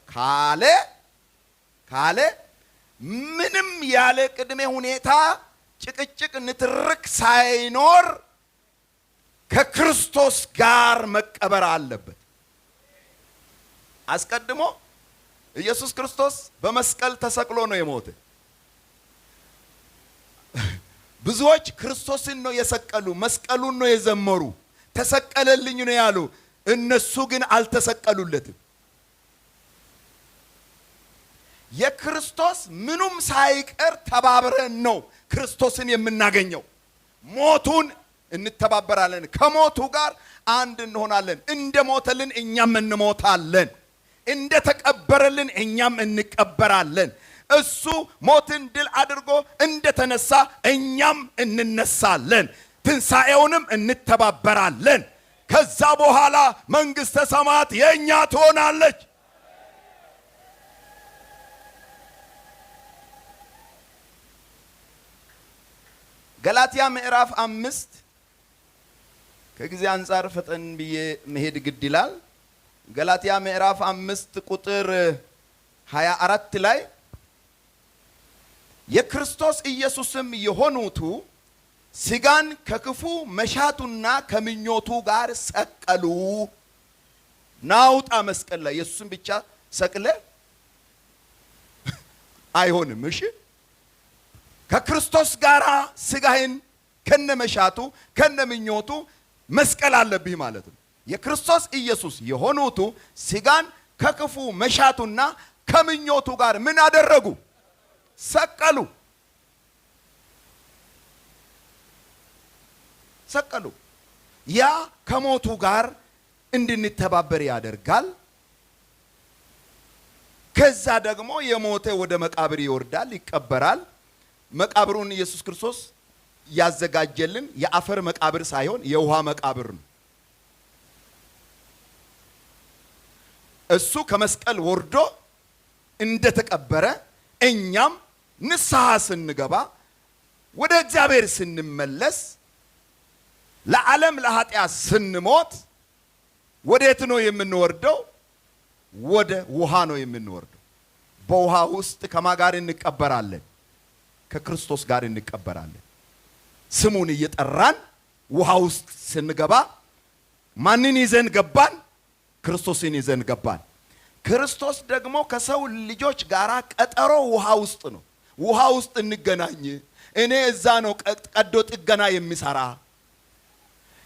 ካለ ምንም ያለ ቅድመ ሁኔታ ጭቅጭቅ ንትርክ ሳይኖር ከክርስቶስ ጋር መቀበር አለበት። አስቀድሞ ኢየሱስ ክርስቶስ በመስቀል ተሰቅሎ ነው የሞተ። ብዙዎች ክርስቶስን ነው የሰቀሉ፣ መስቀሉን ነው የዘመሩ፣ ተሰቀለልኝ ነው ያሉ። እነሱ ግን አልተሰቀሉለትም። የክርስቶስ ምኑም ሳይቀር ተባብረን ነው ክርስቶስን የምናገኘው። ሞቱን እንተባበራለን፣ ከሞቱ ጋር አንድ እንሆናለን። እንደ ሞተልን እኛም እንሞታለን፣ እንደ ተቀበረልን እኛም እንቀበራለን። እሱ ሞትን ድል አድርጎ እንደ ተነሳ እኛም እንነሳለን፣ ትንሣኤውንም እንተባበራለን። ከዛ በኋላ መንግሥተ ሰማያት የእኛ ትሆናለች። ገላትያ ምዕራፍ 5 ከጊዜ አንፃር ፈጠን ብዬ መሄድ ግድ ይላል። ገላትያ ምዕራፍ 5 ቁጥር 24 ላይ የክርስቶስ ኢየሱስም የሆኑቱ ሥጋን ከክፉ መሻቱና ከምኞቱ ጋር ሰቀሉ። ናውጣ መስቀል ላይ ኢየሱስን ብቻ ሰቅለ አይሆንም። እሺ ከክርስቶስ ጋር ሥጋህን ከነመሻቱ ከነምኞቱ መስቀል አለብህ ማለት ነው። የክርስቶስ ኢየሱስ የሆኑቱ ሥጋን ከክፉ መሻቱና ከምኞቱ ጋር ምን አደረጉ? ሰቀሉ። ሰቀሉ። ያ ከሞቱ ጋር እንድንተባበር ያደርጋል። ከዛ ደግሞ የሞተ ወደ መቃብር ይወርዳል፣ ይቀበራል። መቃብሩን ኢየሱስ ክርስቶስ ያዘጋጀልን የአፈር መቃብር ሳይሆን የውሃ መቃብር ነው። እሱ ከመስቀል ወርዶ እንደተቀበረ እኛም ንስሐ ስንገባ ወደ እግዚአብሔር ስንመለስ ለዓለም ለኃጢአት ስንሞት ወዴት ነው የምንወርደው? ወደ ውሃ ነው የምንወርደው። በውሃ ውስጥ ከማን ጋር እንቀበራለን? ከክርስቶስ ጋር እንቀበራለን። ስሙን እየጠራን ውሃ ውስጥ ስንገባ ማንን ይዘን ገባን? ክርስቶስን ይዘን ገባን። ክርስቶስ ደግሞ ከሰው ልጆች ጋር ቀጠሮ ውሃ ውስጥ ነው። ውሃ ውስጥ እንገናኝ። እኔ እዛ ነው ቀዶ ጥገና የሚሰራ።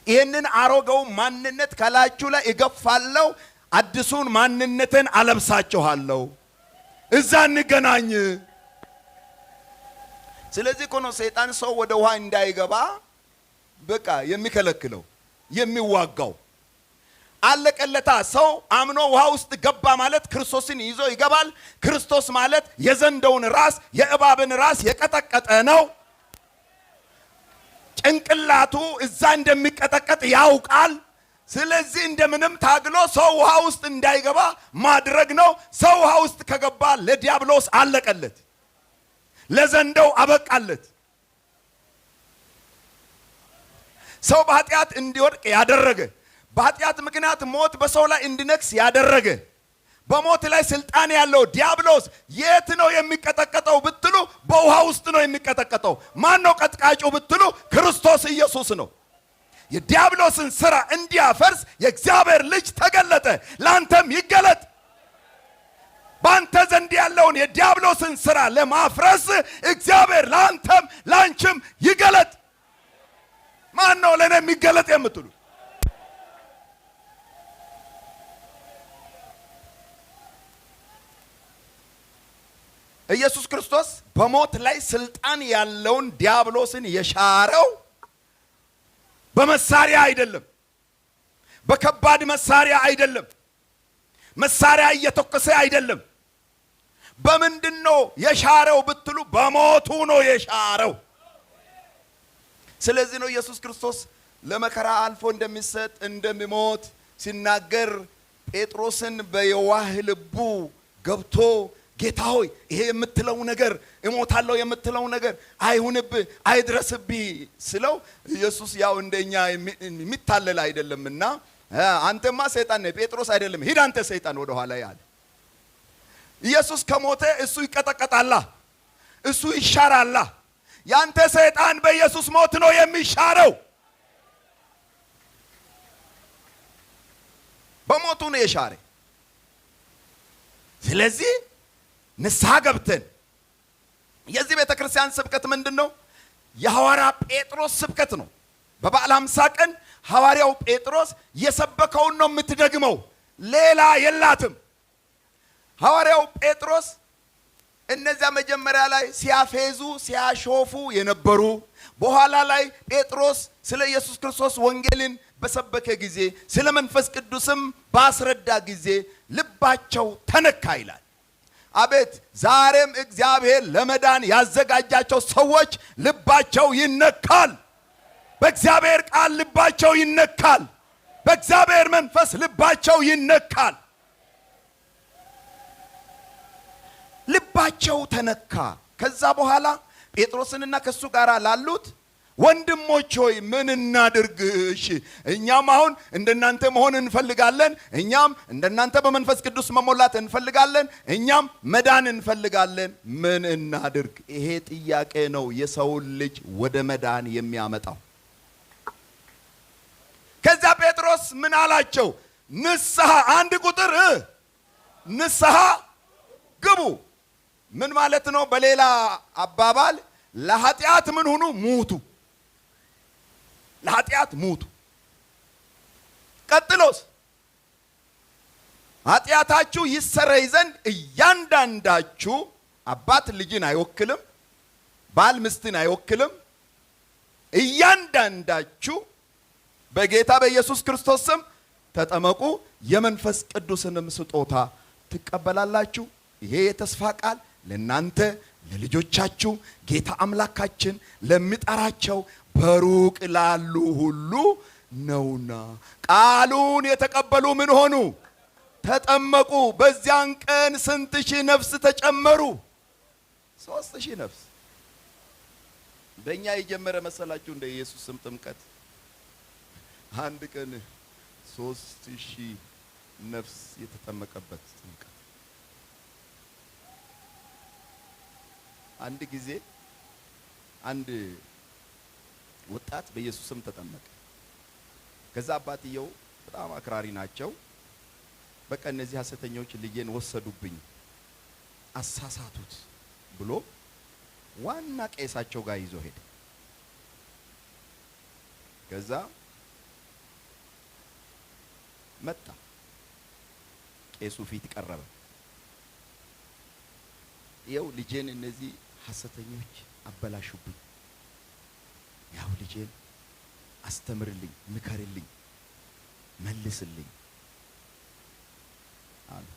ይህንን አሮጌው ማንነት ከላችሁ ላይ እገፋለሁ፣ አዲሱን ማንነትን አለብሳችኋለሁ። እዛ እንገናኝ። ስለዚህ እኮ ነው ሰይጣን ሰው ወደ ውሃ እንዳይገባ በቃ የሚከለክለው የሚዋጋው። አለቀለታ። ሰው አምኖ ውሃ ውስጥ ገባ ማለት ክርስቶስን ይዞ ይገባል። ክርስቶስ ማለት የዘንዶውን ራስ የእባብን ራስ የቀጠቀጠ ነው። ጭንቅላቱ እዛ እንደሚቀጠቀጥ ያውቃል። ስለዚህ እንደምንም ታግሎ ሰው ውሃ ውስጥ እንዳይገባ ማድረግ ነው። ሰው ውሃ ውስጥ ከገባ ለዲያብሎስ አለቀለት፣ ለዘንዶው አበቃለት። ሰው በኃጢአት እንዲወድቅ ያደረገ፣ በኃጢአት ምክንያት ሞት በሰው ላይ እንዲነግስ ያደረገ፣ በሞት ላይ ስልጣን ያለው ዲያብሎስ የት ነው የሚቀጠቀጠው ብትሉ በውሃ ውስጥ ነው የሚቀጠቀጠው። ማን ነው ቀጥቃጩ ብትሉ ክርስቶስ ኢየሱስ ነው። የዲያብሎስን ሥራ እንዲያፈርስ የእግዚአብሔር ልጅ ተገለጠ። ላንተም ይገለጥ። ባንተ ዘንድ ያለውን የዲያብሎስን ሥራ ለማፍረስ እግዚአብሔር ላንተም ላንቺም ይገለጥ። ማን ነው ለኔ የሚገለጥ የምትሉ? ኢየሱስ ክርስቶስ በሞት ላይ ስልጣን ያለውን ዲያብሎስን የሻረው በመሳሪያ አይደለም፣ በከባድ መሳሪያ አይደለም፣ መሳሪያ እየተኮሰ አይደለም። በምንድነው የሻረው ብትሉ በሞቱ ነው የሻረው። ስለዚህ ነው ኢየሱስ ክርስቶስ ለመከራ አልፎ እንደሚሰጥ እንደሚሞት ሲናገር ጴጥሮስን በየዋህ ልቡ ገብቶ ጌታ ሆይ ይሄ የምትለው ነገር እሞታለሁ የምትለው ነገር አይሁንብህ አይድረስብህ ስለው ኢየሱስ ያው እንደኛ የሚታለል አይደለምና አንተማ ሰይጣን ነህ ጴጥሮስ አይደለም ሂድ አንተ ሰይጣን ወደ ኋላ ያለ። ኢየሱስ ከሞተ እሱ ይቀጠቀጣላ፣ እሱ ይሻራላ። ያንተ ሰይጣን በኢየሱስ ሞት ነው የሚሻረው። በሞቱ ነው የሻረ። ስለዚህ ንስሐ ገብተን የዚህ ቤተ ክርስቲያን ስብከት ምንድነው? የሐዋርያ ጴጥሮስ ስብከት ነው። በበዓለ ሃምሳ ቀን ሐዋርያው ጴጥሮስ የሰበከውን ነው የምትደግመው፣ ሌላ የላትም። ሐዋርያው ጴጥሮስ እነዚያ መጀመሪያ ላይ ሲያፌዙ ሲያሾፉ የነበሩ በኋላ ላይ ጴጥሮስ ስለ ኢየሱስ ክርስቶስ ወንጌልን በሰበከ ጊዜ ስለ መንፈስ ቅዱስም ባስረዳ ጊዜ ልባቸው ተነካ ይላል። አቤት ዛሬም እግዚአብሔር ለመዳን ያዘጋጃቸው ሰዎች ልባቸው ይነካል። በእግዚአብሔር ቃል ልባቸው ይነካል። በእግዚአብሔር መንፈስ ልባቸው ይነካል። ልባቸው ተነካ። ከዛ በኋላ ጴጥሮስንና ከሱ ጋር ላሉት ወንድሞች ሆይ ምን እናድርግሽ? እኛም አሁን እንደናንተ መሆን እንፈልጋለን። እኛም እንደናንተ በመንፈስ ቅዱስ መሞላት እንፈልጋለን። እኛም መዳን እንፈልጋለን። ምን እናድርግ? ይሄ ጥያቄ ነው የሰውን ልጅ ወደ መዳን የሚያመጣው። ከዛ ጴጥሮስ ምን አላቸው? ንስሐ አንድ ቁጥር ንስሐ ግቡ። ምን ማለት ነው? በሌላ አባባል ለኃጢአት ምን ሁኑ? ሙቱ። ለኃጢአት ሙቱ። ቀጥሎስ ኃጢአታችሁ ይሰረይ ዘንድ እያንዳንዳችሁ አባት ልጅን አይወክልም፣ ባል ሚስትን አይወክልም። እያንዳንዳችሁ በጌታ በኢየሱስ ክርስቶስ ስም ተጠመቁ፣ የመንፈስ ቅዱስንም ስጦታ ትቀበላላችሁ። ይሄ የተስፋ ቃል ለናንተ ለልጆቻችሁ ጌታ አምላካችን ለሚጠራቸው በሩቅ ላሉ ሁሉ ነውና። ቃሉን የተቀበሉ ምን ሆኑ? ተጠመቁ። በዚያን ቀን ስንት ሺህ ነፍስ ተጨመሩ? 3000 ነፍስ። በእኛ የጀመረ መሰላችሁ እንደ ኢየሱስ ስም ጥምቀት? አንድ ቀን 3000 ነፍስ የተጠመቀበት ጥምቀት። አንድ ጊዜ አንድ ወጣት በኢየሱስ ስም ተጠመቀ። ከዛ አባትየው በጣም አክራሪ ናቸው። በቃ እነዚህ ሐሰተኞች ልጄን ወሰዱብኝ፣ አሳሳቱት ብሎ ዋና ቄሳቸው ጋር ይዞ ሄደ። ከዛ መጣ፣ ቄሱ ፊት ቀረበ። ይኸው ልጄን እነዚህ ሐሰተኞች አበላሹብኝ፣ ያው ልጄን አስተምርልኝ፣ ምከርልኝ፣ መልስልኝ አለ።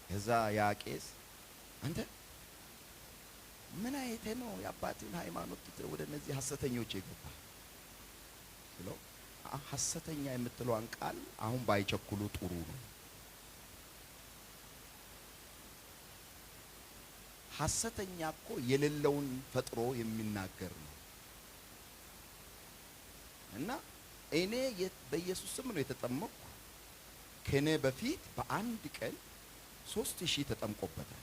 ከዛ ያ ቄስ አንተ ምን አይቴ ነው የአባቴን ሃይማኖት ወደ እነዚህ ሐሰተኞች የገባ ብለው ሐሰተኛ የምትለዋን ቃል አሁን ባይቸኩሉ ጥሩ ነው። ሐሰተኛ እኮ የሌለውን ፈጥሮ የሚናገር ነው። እና እኔ በኢየሱስ ስም ነው የተጠመቅኩ። ከኔ በፊት በአንድ ቀን 3000 ተጠምቆበታል።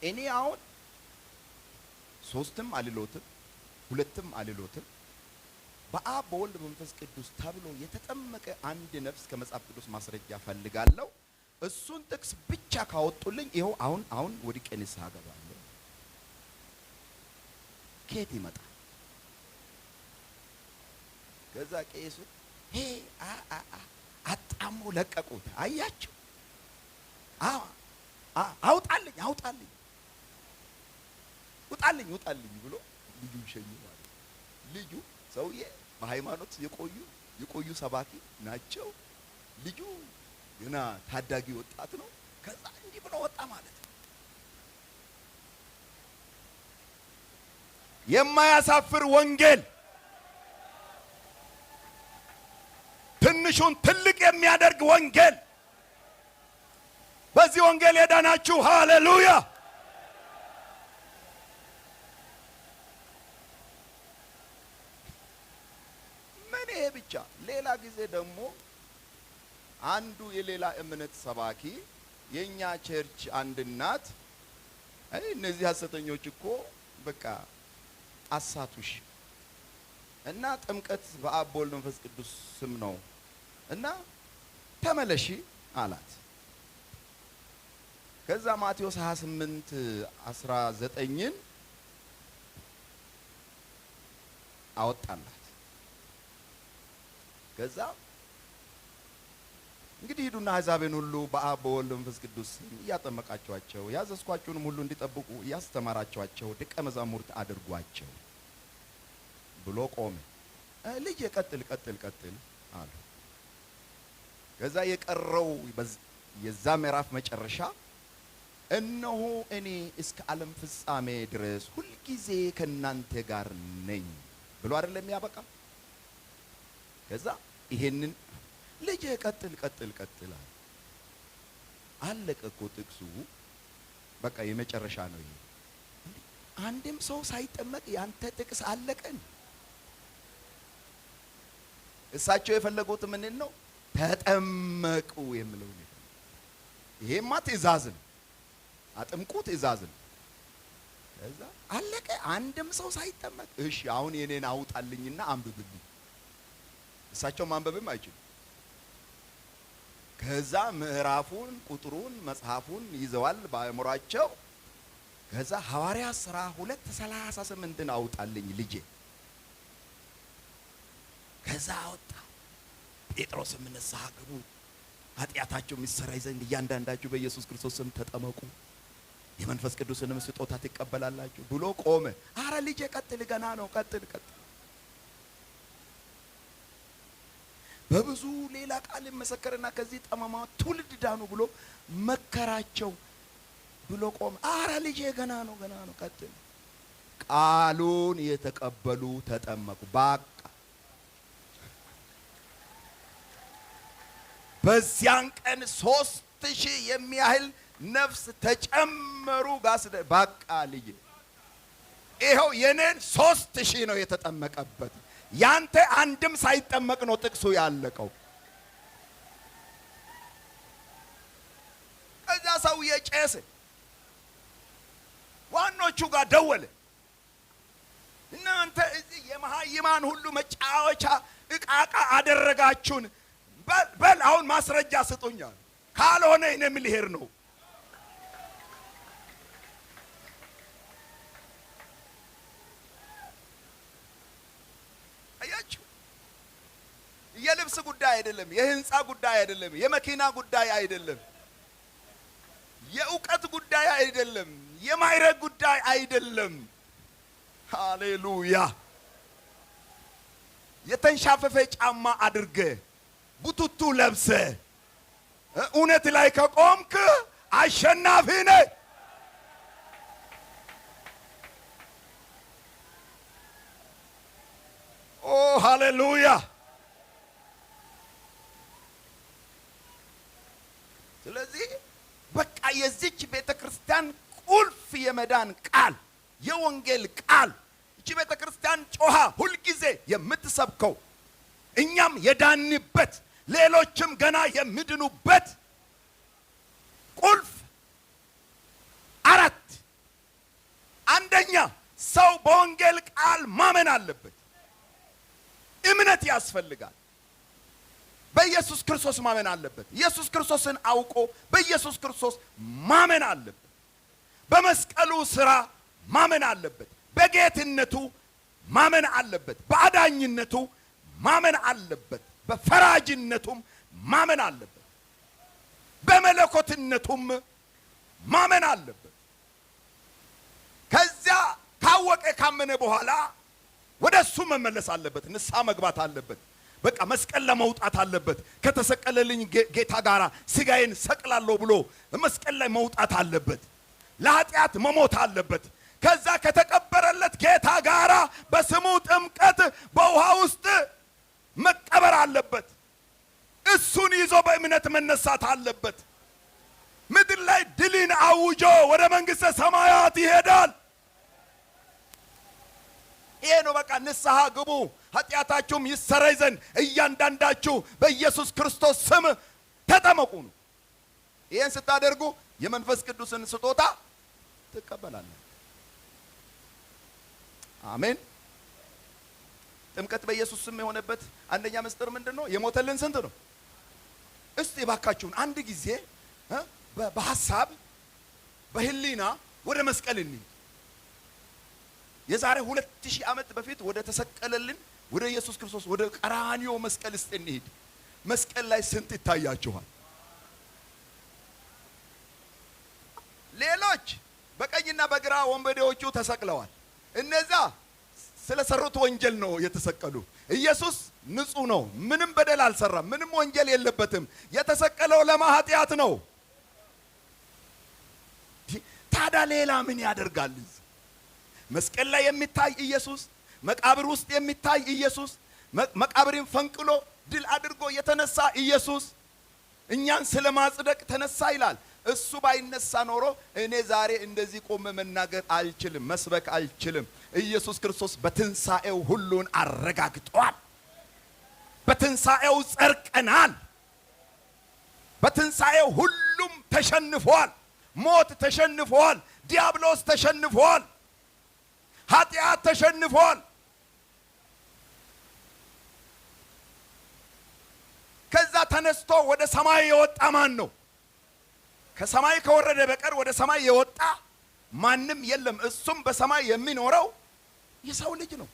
እኔ አሁን 3ም አልሎትም 2ም አልሎትም በአብ በወልድ በመንፈስ ቅዱስ ተብሎ የተጠመቀ አንድ ነፍስ ከመጽሐፍ ቅዱስ ማስረጃ ፈልጋለሁ። እሱን ጥቅስ ብቻ ካወጡልኝ ይሄው አሁን ወዲህ ንስሐ ገባለሁ። ከየት ይመጣል? ከዛ ቄሱ አጣሙ ለቀቁት። አያችሁ? አውጣልኝ ውጣልኝ ብሎ ልጁ ሸኙ ማለት። ልጁ ሰውዬ በሃይማኖት የቆዩ ሰባኪ ናቸው። ልጁ ገና ታዳጊ ወጣት ነው። ከዛ እንዲህ ብሎ ወጣ ማለት ነው። የማያሳፍር ወንጌል፣ ትንሹን ትልቅ የሚያደርግ ወንጌል። በዚህ ወንጌል የዳናችሁ ሃሌሉያ። ምን ይሄ ብቻ። ሌላ ጊዜ ደግሞ አንዱ የሌላ እምነት ሰባኪ የኛ ቸርች አንድ እናት እነዚህ ሐሰተኞች እኮ በቃ አሳቱሽ እና ጥምቀት በአብ በወልድ መንፈስ ቅዱስ ስም ነው እና ተመለሺ አላት። ከዛ ማቴዎስ 28:19 አወጣላት። ከዛ እንግዲህ ሂዱና አሕዛብን ሁሉ በአብ በወልድ መንፈስ ቅዱስ እያጠመቃቸዋቸው ያዘዝኳችሁንም ሁሉ እንዲጠብቁ እያስተማራቸዋቸው ደቀ መዛሙርት አድርጓቸው ብሎ ቆመ። ልጅ ቀጥል አለ። ከዛ የቀረው የዛ ምዕራፍ መጨረሻ እነሆ እኔ እስከ ዓለም ፍጻሜ ድረስ ሁልጊዜ ከናንተ ጋር ነኝ ብሎ አይደለም ያበቃ። ከዛ ይሄንን ልጅ ቀጥል አለቀ እኮ ጥቅሱ። በቃ የመጨረሻ ነው ይሄ። አንድም ሰው ሳይጠመቅ ያንተ ጥቅስ አለቀን። እሳቸው የፈለጉት ምን ነው? ተጠመቁ የሚለው ነው። ይሄማ ትእዛዝ ነው። አጥምቁ ትእዛዝ ነው። ከዛ አለቀ። አንድም ሰው ሳይጠመቅ እሺ አሁን የኔን አውጣልኝና አንብብልኝ። እሳቸው ማንበብም አይችሉም። ከዛ ምዕራፉን ቁጥሩን መጽሐፉን ይዘዋል በአእምሯቸው። ከዛ ሐዋርያት ሥራ 2:38 አውጣልኝ ልጄ። ከዛ አወጣ። ጴጥሮስም ንስሐ ግቡ ኃጢአታችሁ የሚሰረይ ዘንድ እያንዳንዳችሁ በኢየሱስ ክርስቶስ ስም ተጠመቁ የመንፈስ ቅዱስንም ስጦታ ትቀበላላችሁ ብሎ ቆመ። አረ ልጄ ቀጥል፣ ገና ነው፣ ቀጥል። በብዙ ሌላ ቃል መሰከረና ከዚህ ጠማማ ትውልድ ዳኑ ብሎ መከራቸው ብሎ ቆመ። አረ ልጄ ገና ነው፣ ቀጥል። ቃሉን የተቀበሉ ተጠመቁ። በቃ በዚያን ቀን 3000 የሚያህል ነፍስ ተጨመሩ። በቃ ልጄ ይኸው የኔን 3000 ነው የተጠመቀበት። ያንተ አንድም ሳይጠመቅ ነው ጥቅሱ ያለቀው። ከዛ ሰውዬ ጨሰ። ዋኖቹ ጋር ደወለ። እናንተ እዚህ የመሃይማን ሁሉ መጫወቻ እቃቃ አደረጋችሁን። በል አሁን ማስረጃ ስጡኛል፣ ካልሆነ እኔም ልሄድ ነው። አያችሁ፣ የልብስ ጉዳይ አይደለም፣ የህንፃ ጉዳይ አይደለም፣ የመኪና ጉዳይ አይደለም፣ የእውቀት ጉዳይ አይደለም፣ የማይረግ ጉዳይ አይደለም። ሃሌሉያ። የተንሻፈፈ ጫማ አድርገ ቡቱቱ ለብሰ እውነት ላይ ከቆምክ አሸናፊ ነህ። ኦ ሃሌሉያ። ስለዚህ በቃ የዚች ቤተክርስቲያን ቁልፍ የመዳን ቃል የወንጌል ቃል እቺ ቤተክርስቲያን ጮሃ ሁሉ ጊዜ የምትሰብከው እኛም የዳንበት ሌሎችም ገና የሚድኑበት ቁልፍ አራት። አንደኛ ሰው በወንጌል ቃል ማመን አለበት። እምነት ያስፈልጋል። በኢየሱስ ክርስቶስ ማመን አለበት። ኢየሱስ ክርስቶስን አውቆ በኢየሱስ ክርስቶስ ማመን አለበት። በመስቀሉ ሥራ ማመን አለበት። በጌትነቱ ማመን አለበት። በአዳኝነቱ ማመን አለበት። በፈራጅነቱም ማመን አለበት። በመለኮትነቱም ማመን አለበት። ከዚያ ካወቀ ካመነ በኋላ ወደሱ መመለስ አለበት። ንስሐ መግባት አለበት። በቃ መስቀል ለመውጣት አለበት። ከተሰቀለልኝ ጌታ ጋር ስጋዬን ሰቅላለሁ ብሎ መስቀል ላይ መውጣት አለበት። ለኃጢአት መሞት አለበት። ከዛ ከተቀበረለት ጌታ ጋር በስሙ ጥምቀት በውሃ ውስጥ መቀበር አለበት። እሱን ይዞ በእምነት መነሳት አለበት። ምድር ላይ ድልን አውጆ ወደ መንግሥተ ሰማያት ይሄዳል። ይሄ ነው በቃ ንስሐ ግቡ ኃጢአታችሁም ይሰረይ ዘንድ እያንዳንዳችሁ በኢየሱስ ክርስቶስ ስም ተጠመቁ ነው። ይሄን ስታደርጉ የመንፈስ ቅዱስን ስጦታ ትቀበላላችሁ። አሜን። ጥምቀት በኢየሱስ ስም የሆነበት አንደኛ ምስጢር ምንድነው? የሞተልን ስንት ነው? እስቲ ባካችሁን አንድ ጊዜ በሐሳብ በህሊና ወደ መስቀል እንሂድ። የዛሬ 2000 ዓመት በፊት ወደ ተሰቀለልን ወደ ኢየሱስ ክርስቶስ ወደ ቀራንዮ መስቀል እስቲ እንሂድ። መስቀል ላይ ስንት ይታያችኋል? ሌሎች በቀኝና በግራ ወንበዴዎቹ ተሰቅለዋል። እነዛ ስለሰሩት ወንጀል ነው የተሰቀሉ። ኢየሱስ ንጹህ ነው፣ ምንም በደል አልሰራም፣ ምንም ወንጀል የለበትም። የተሰቀለው ለማኃጢአት ነው። ታዲያ ሌላ ምን ያደርጋል? መስቀል ላይ የሚታይ ኢየሱስ፣ መቃብር ውስጥ የሚታይ ኢየሱስ፣ መቃብርን ፈንቅሎ ድል አድርጎ የተነሳ ኢየሱስ እኛን ስለማጽደቅ ተነሳ ይላል። እሱ ባይነሳ ኖሮ እኔ ዛሬ እንደዚህ ቆመ መናገር አልችልም፣ መስበክ አልችልም። ኢየሱስ ክርስቶስ በትንሳኤው ሁሉን አረጋግጧል። በትንሳኤው ጸድቀናል። በትንሳኤው ሁሉም ተሸንፏል። ሞት ተሸንፏል። ዲያብሎስ ተሸንፏል። ኃጢአት ተሸንፏል። ከዛ ተነስቶ ወደ ሰማይ የወጣ ማን ነው? ከሰማይ ከወረደ በቀር ወደ ሰማይ የወጣ ማንም የለም። እሱም በሰማይ የሚኖረው የሰው ልጅ ነው።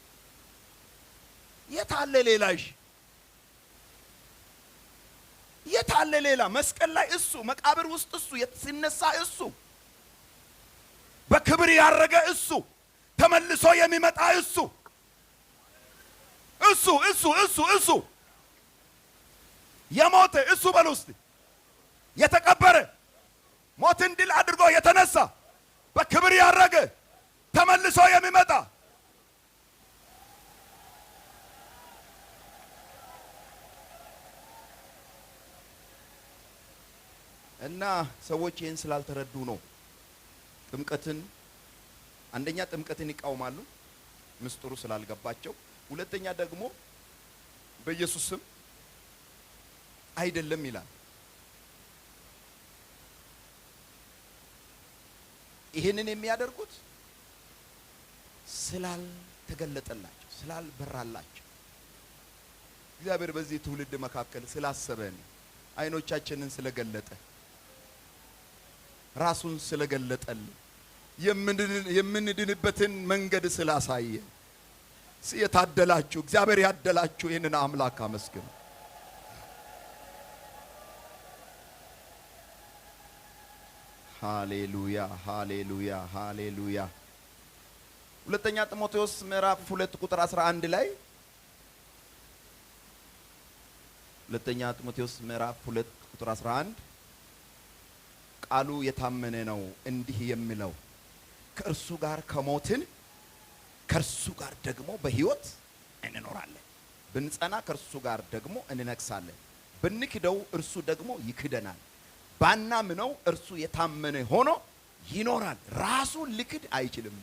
የታለ ሌላሽ? የታለ ሌላ? መስቀል ላይ እሱ፣ መቃብር ውስጥ እሱ፣ ሲነሳ እሱ፣ በክብር ያረገ እሱ፣ ተመልሶ የሚመጣ እሱ እሱ እሱ እሱ እሱ የሞተ እሱ በሉ እስቲ፣ የተቀበረ ሞትን ድል አድርጎ የተነሳ በክብር ያረገ ተመልሶ የሚመጣ እና ሰዎች ይህን ስላልተረዱ ነው ጥምቀትን አንደኛ ጥምቀትን ይቃወማሉ፣ ምስጢሩ ስላልገባቸው። ሁለተኛ ደግሞ በኢየሱስ ስም አይደለም ይላል። ይህንን የሚያደርጉት ስላልተገለጠላቸው፣ ስላልበራላቸው፣ እግዚአብሔር በዚህ ትውልድ መካከል ስላሰበን፣ አይኖቻችንን ስለገለጠ፣ ራሱን ስለገለጠልን፣ የምንድንበትን መንገድ ስላሳየ የታደላችሁ እግዚአብሔር ያደላችሁ ይህንን አምላክ አመስግኑ። ሃሌሉያ ሃሌሉያ ሃሌሉያ። ሁለተኛ ጢሞቴዎስ ምዕራፍ 2 ቁጥር 11 ላይ ሁለተኛ ጢሞቴዎስ ምዕራፍ 2 ቁጥር 11 ቃሉ የታመነ ነው እንዲህ የሚለው ከእርሱ ጋር ከሞትን ከእርሱ ጋር ደግሞ በሕይወት እንኖራለን። ብንጸና ከእርሱ ጋር ደግሞ እንነግሳለን። ብንክደው እርሱ ደግሞ ይክደናል። ባናምነው እርሱ የታመነ ሆኖ ይኖራል፣ ራሱን ሊክድ አይችልም።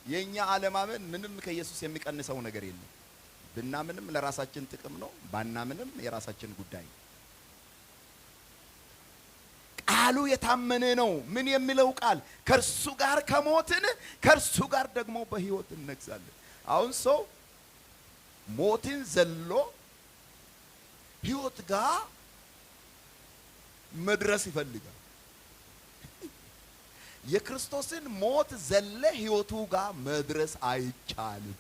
የኛ ዓለማመን ምንም ከኢየሱስ የሚቀንሰው ነገር የለም። ብናምንም ለራሳችን ጥቅም ነው፣ ባናምንም የራሳችን ጉዳይ። ቃሉ የታመነ ነው። ምን የሚለው ቃል? ከእርሱ ጋር ከሞትን ከእርሱ ጋር ደግሞ በሕይወት እንነግሳለን። አሁን ሰው ሞትን ዘሎ ሕይወት ጋር መድረስ ይፈልጋል። የክርስቶስን ሞት ዘለ ሕይወቱ ጋር መድረስ አይቻልም።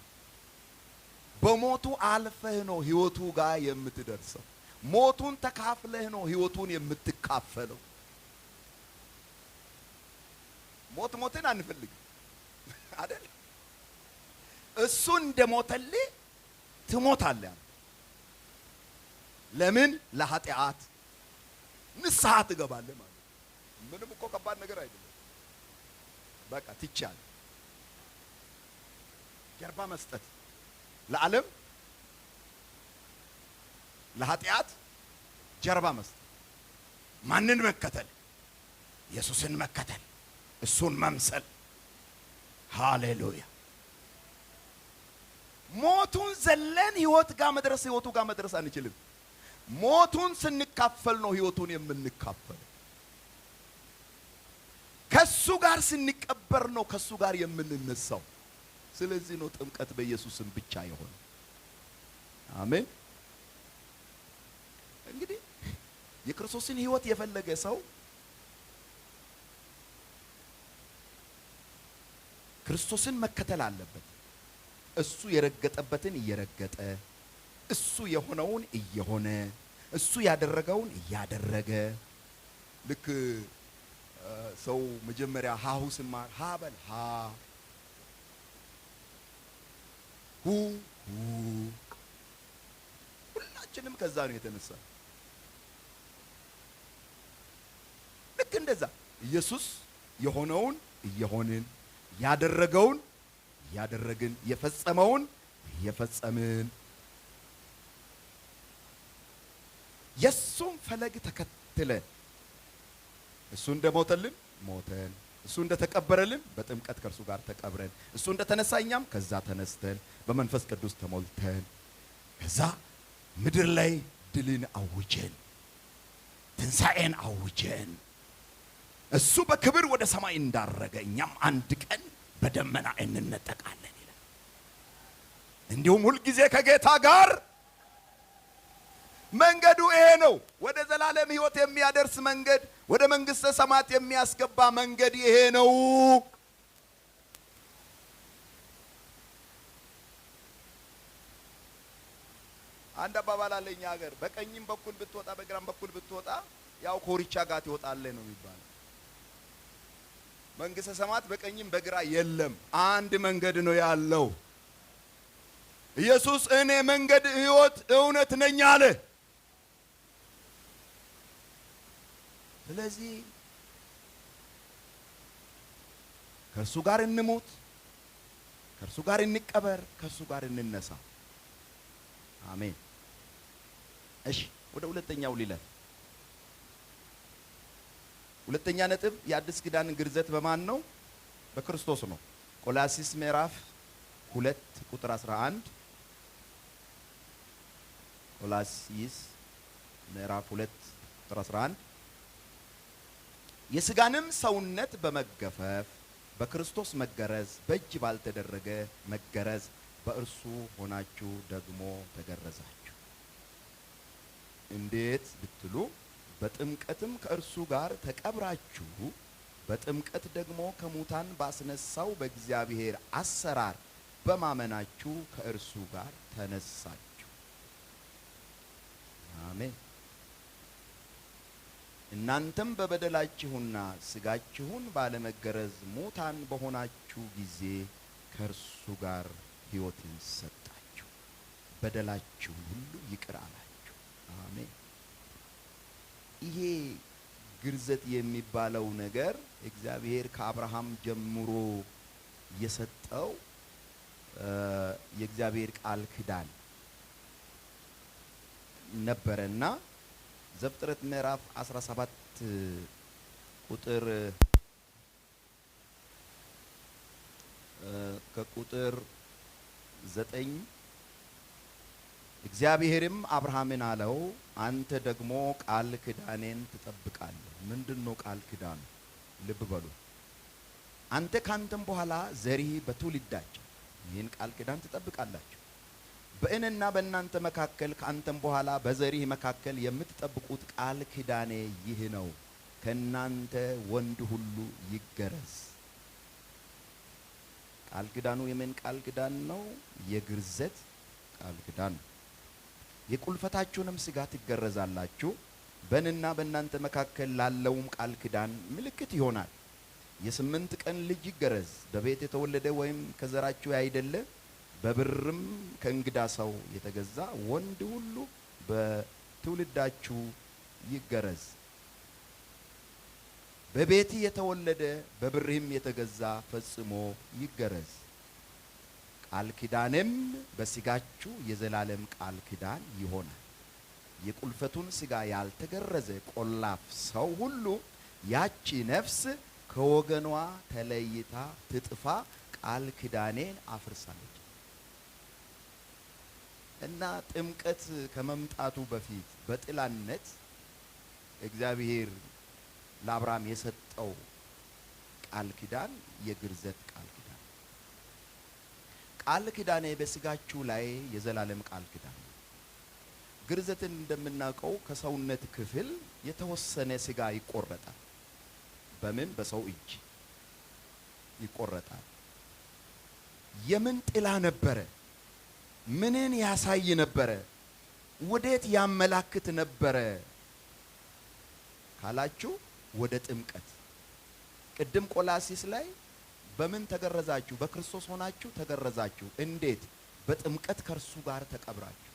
በሞቱ አልፈህ ነው ሕይወቱ ጋር የምትደርሰው። ሞቱን ተካፍለህ ነው ሕይወቱን የምትካፈለው። ሞትን አንፈልግም አይደል? እሱ እንደሞተልህ ትሞታለህ። ለምን? ለኃጢአት ንስሐ ትገባለህ ማለት። ምንም እኮ ከባድ ነገር አይደለም። በቃ ትቻል ጀርባ መስጠት ለዓለም ለኃጢአት ጀርባ መስጠት። ማንን መከተል? ኢየሱስን መከተል፣ እሱን መምሰል። ሃሌሉያ። ሞቱን ዘለን ሕይወቱ ጋር መድረስ አንችልም። ሞቱን ስንካፈል ነው ሕይወቱን የምንካፈል። ከሱ ጋር ስንቀበር ነው ከሱ ጋር የምንነሳው። ስለዚህ ነው ጥምቀት በኢየሱስም ብቻ የሆነ። አሜን። እንግዲህ የክርስቶስን ሕይወት የፈለገ ሰው ክርስቶስን መከተል አለበት። እሱ የረገጠበትን እየረገጠ፣ እሱ የሆነውን እየሆነ፣ እሱ ያደረገውን እያደረገ። ልክ ሰው መጀመሪያ ሃሁ ስንማር ሀ በል ሀ፣ ሁ ሁ፣ ሁላችንም ከዛ ነው የተነሳ። ልክ እንደዛ ኢየሱስ የሆነውን እየሆንን፣ ያደረገውን እያደረግን፣ የፈጸመውን እየፈጸምን የሱን ፈለግ ተከትለን እሱ እንደሞተልን ሞተን፣ እሱ እንደተቀበረልን በጥምቀት ከእርሱ ጋር ተቀብረን፣ እሱ እንደተነሳ እኛም ከዛ ተነስተን በመንፈስ ቅዱስ ተሞልተን ከዛ ምድር ላይ ድልን አውጀን ትንሣኤን አውጀን እሱ በክብር ወደ ሰማይ እንዳረገ እኛም አንድ ቀን በደመና እንነጠቃለን ይላል። እንዲሁም ሁልጊዜ ከጌታ ጋር መንገዱ ይሄ ነው። ወደ ዘላለም ሕይወት የሚያደርስ መንገድ፣ ወደ መንግሥተ ሰማያት የሚያስገባ መንገድ ይሄ ነው። አንድ አባባል አለ እኛ ሀገር፣ በቀኝም በኩል ብትወጣ በግራም በኩል ብትወጣ ያው ኮርቻ ጋር ትወጣለህ ነው የሚባለው። መንግሥተ ሰማያት በቀኝም በግራ የለም፣ አንድ መንገድ ነው ያለው። ኢየሱስ እኔ መንገድ፣ ሕይወት፣ እውነት ነኝ አለ። ስለዚህ ከእርሱ ጋር እንሙት፣ ከእርሱ ጋር እንቀበር፣ ከእርሱ ጋር እንነሳ። አሜን። እሺ ወደ ሁለተኛው ሊለን ሁለተኛ ነጥብ የአዲስ ኪዳን ግርዘት በማን ነው? በክርስቶስ ነው። ቆላሲስ ምዕራፍ 2 ቁጥር 11 ቆላሲስ ምዕራፍ 2 ቁጥር 11 የሥጋንም ሰውነት በመገፈፍ በክርስቶስ መገረዝ በእጅ ባልተደረገ መገረዝ በእርሱ ሆናችሁ ደግሞ ተገረዛችሁ። እንዴት ብትሉ በጥምቀትም ከእርሱ ጋር ተቀብራችሁ በጥምቀት ደግሞ ከሙታን ባስነሳው በእግዚአብሔር አሰራር በማመናችሁ ከእርሱ ጋር ተነሳችሁ። አሜን። እናንተም በበደላችሁና ሥጋችሁን ባለመገረዝ ሙታን በሆናችሁ ጊዜ ከእርሱ ጋር ሕይወትን ሰጣችሁ፣ በደላችሁን ሁሉ ይቅር አላችሁ። አሜን። ይሄ ግርዘት የሚባለው ነገር እግዚአብሔር ከአብርሃም ጀምሮ የሰጠው የእግዚአብሔር ቃል ኪዳን ነበረና ዘፍጥረት ምዕራፍ 17 ቁጥር ከቁጥር 9 እግዚአብሔርም አብርሃምን አለው አንተ ደግሞ ቃል ኪዳኔን ትጠብቃለህ። ምንድነው ቃል ኪዳኑ? ልብ በሉ። አንተ ካንተም በኋላ ዘርህ በትውልዳቸው ይህን ቃል ኪዳን ትጠብቃላችሁ። በእኔና በእናንተ መካከል ካንተም በኋላ በዘርህ መካከል የምትጠብቁት ቃል ኪዳኔ ይህ ነው፣ ከናንተ ወንድ ሁሉ ይገረዝ። ቃል ኪዳኑ የምን ቃል ኪዳን ነው? የግርዘት ቃል ኪዳን ነው። የቁልፈታችሁንም ሥጋ ትገረዛላችሁ፣ በእኔና በእናንተ መካከል ላለውም ቃል ኪዳን ምልክት ይሆናል። የ8 ቀን ልጅ ይገረዝ፣ በቤት የተወለደ ወይም ከዘራችሁ ያይደለ በብርም ከእንግዳ ሰው የተገዛ ወንድ ሁሉ በትውልዳችሁ ይገረዝ። በቤት የተወለደ በብርም የተገዛ ፈጽሞ ይገረዝ። ቃል ኪዳንም በሥጋችሁ የዘላለም ቃል ኪዳን ይሆናል። የቁልፈቱን ሥጋ ያልተገረዘ ቆላፍ ሰው ሁሉ ያቺ ነፍስ ከወገኗ ተለይታ ትጥፋ፣ ቃል ኪዳኔን አፍርሳለች። እና ጥምቀት ከመምጣቱ በፊት በጥላነት እግዚአብሔር ለአብርሃም የሰጠው ቃል ኪዳን የግርዘት ቃል ኪዳን። ቃል ኪዳኔ በሥጋችሁ ላይ የዘላለም ቃል ኪዳን። ግርዘትን እንደምናውቀው ከሰውነት ክፍል የተወሰነ ሥጋ ይቆረጣል። በምን? በሰው እጅ ይቆረጣል። የምን ጥላ ነበረ? ምንን ያሳይ ነበረ? ወዴት ያመላክት ነበረ ካላችሁ ወደ ጥምቀት። ቅድም ቆላሲስ ላይ በምን ተገረዛችሁ? በክርስቶስ ሆናችሁ ተገረዛችሁ። እንዴት? በጥምቀት ከእርሱ ጋር ተቀብራችሁ።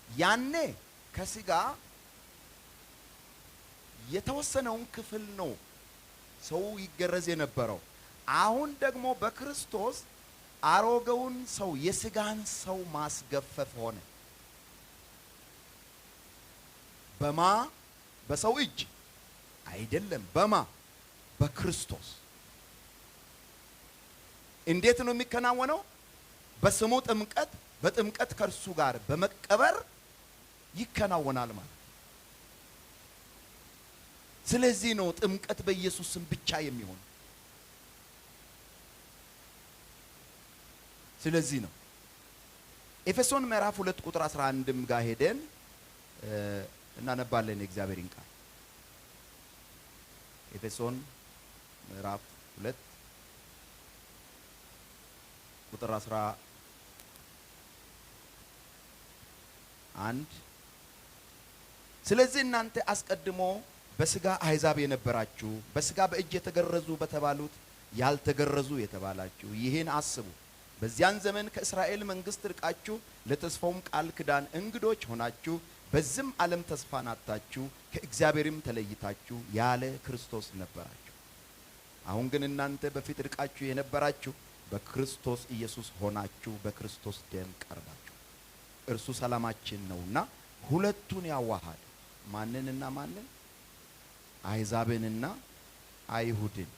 ያኔ ከሥጋ የተወሰነውን ክፍል ነው ሰው ይገረዝ የነበረው። አሁን ደግሞ በክርስቶስ አሮጌውን ሰው የሥጋን ሰው ማስገፈፍ ሆነ። በማ? በሰው እጅ አይደለም። በማ? በክርስቶስ። እንዴት ነው የሚከናወነው? በስሙ ጥምቀት፣ በጥምቀት ከእርሱ ጋር በመቀበር ይከናወናል ማለት። ስለዚህ ነው ጥምቀት በኢየሱስ ስም ብቻ የሚሆን። ስለዚህ ነው ኤፌሶን ምዕራፍ 2 ቁጥር 11 ጋር ሄደን እናነባለን የእግዚአብሔርን ቃል። ኤፌሶን ምዕራፍ 2 ቁጥር 11 ስለዚህ እናንተ አስቀድሞ በሥጋ አሕዛብ የነበራችሁ በሥጋ በእጅ የተገረዙ በተባሉት ያልተገረዙ የተባላችሁ ይህን አስቡ። በዚያን ዘመን ከእስራኤል መንግሥት ርቃችሁ ለተስፋውም ቃል ኪዳን እንግዶች ሆናችሁ በዚህም ዓለም ተስፋን አጥታችሁ ከእግዚአብሔርም ተለይታችሁ ያለ ክርስቶስ ነበራችሁ። አሁን ግን እናንተ በፊት ርቃችሁ የነበራችሁ በክርስቶስ ኢየሱስ ሆናችሁ በክርስቶስ ደም ቀርባችሁ። እርሱ ሰላማችን ነውና ሁለቱን ያዋሃደ። ማንንና ማንን? አሕዛብንና አይሁድን።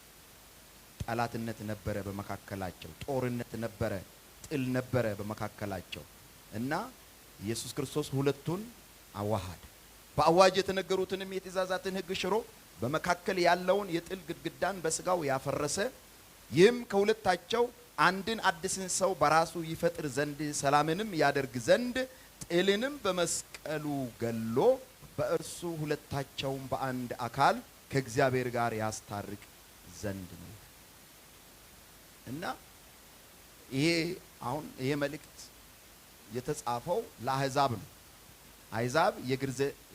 ጠላትነት ነበረ በመካከላቸው፣ ጦርነት ነበረ፣ ጥል ነበረ በመካከላቸው እና ኢየሱስ ክርስቶስ ሁለቱን አዋሃደ። በአዋጅ የተነገሩትንም የትእዛዛትን ሕግ ሽሮ በመካከል ያለውን የጥል ግድግዳን በሥጋው ያፈረሰ፣ ይህም ከሁለታቸው አንድን አዲስን ሰው በራሱ ይፈጥር ዘንድ ሰላምንም ያደርግ ዘንድ ጥልንም በመስቀሉ ገሎ በእርሱ ሁለታቸውን በአንድ አካል ከእግዚአብሔር ጋር ያስታርቅ ዘንድ ነው። እና ይሄ አሁን ይሄ መልእክት የተጻፈው ለአሕዛብ ነው። አሕዛብ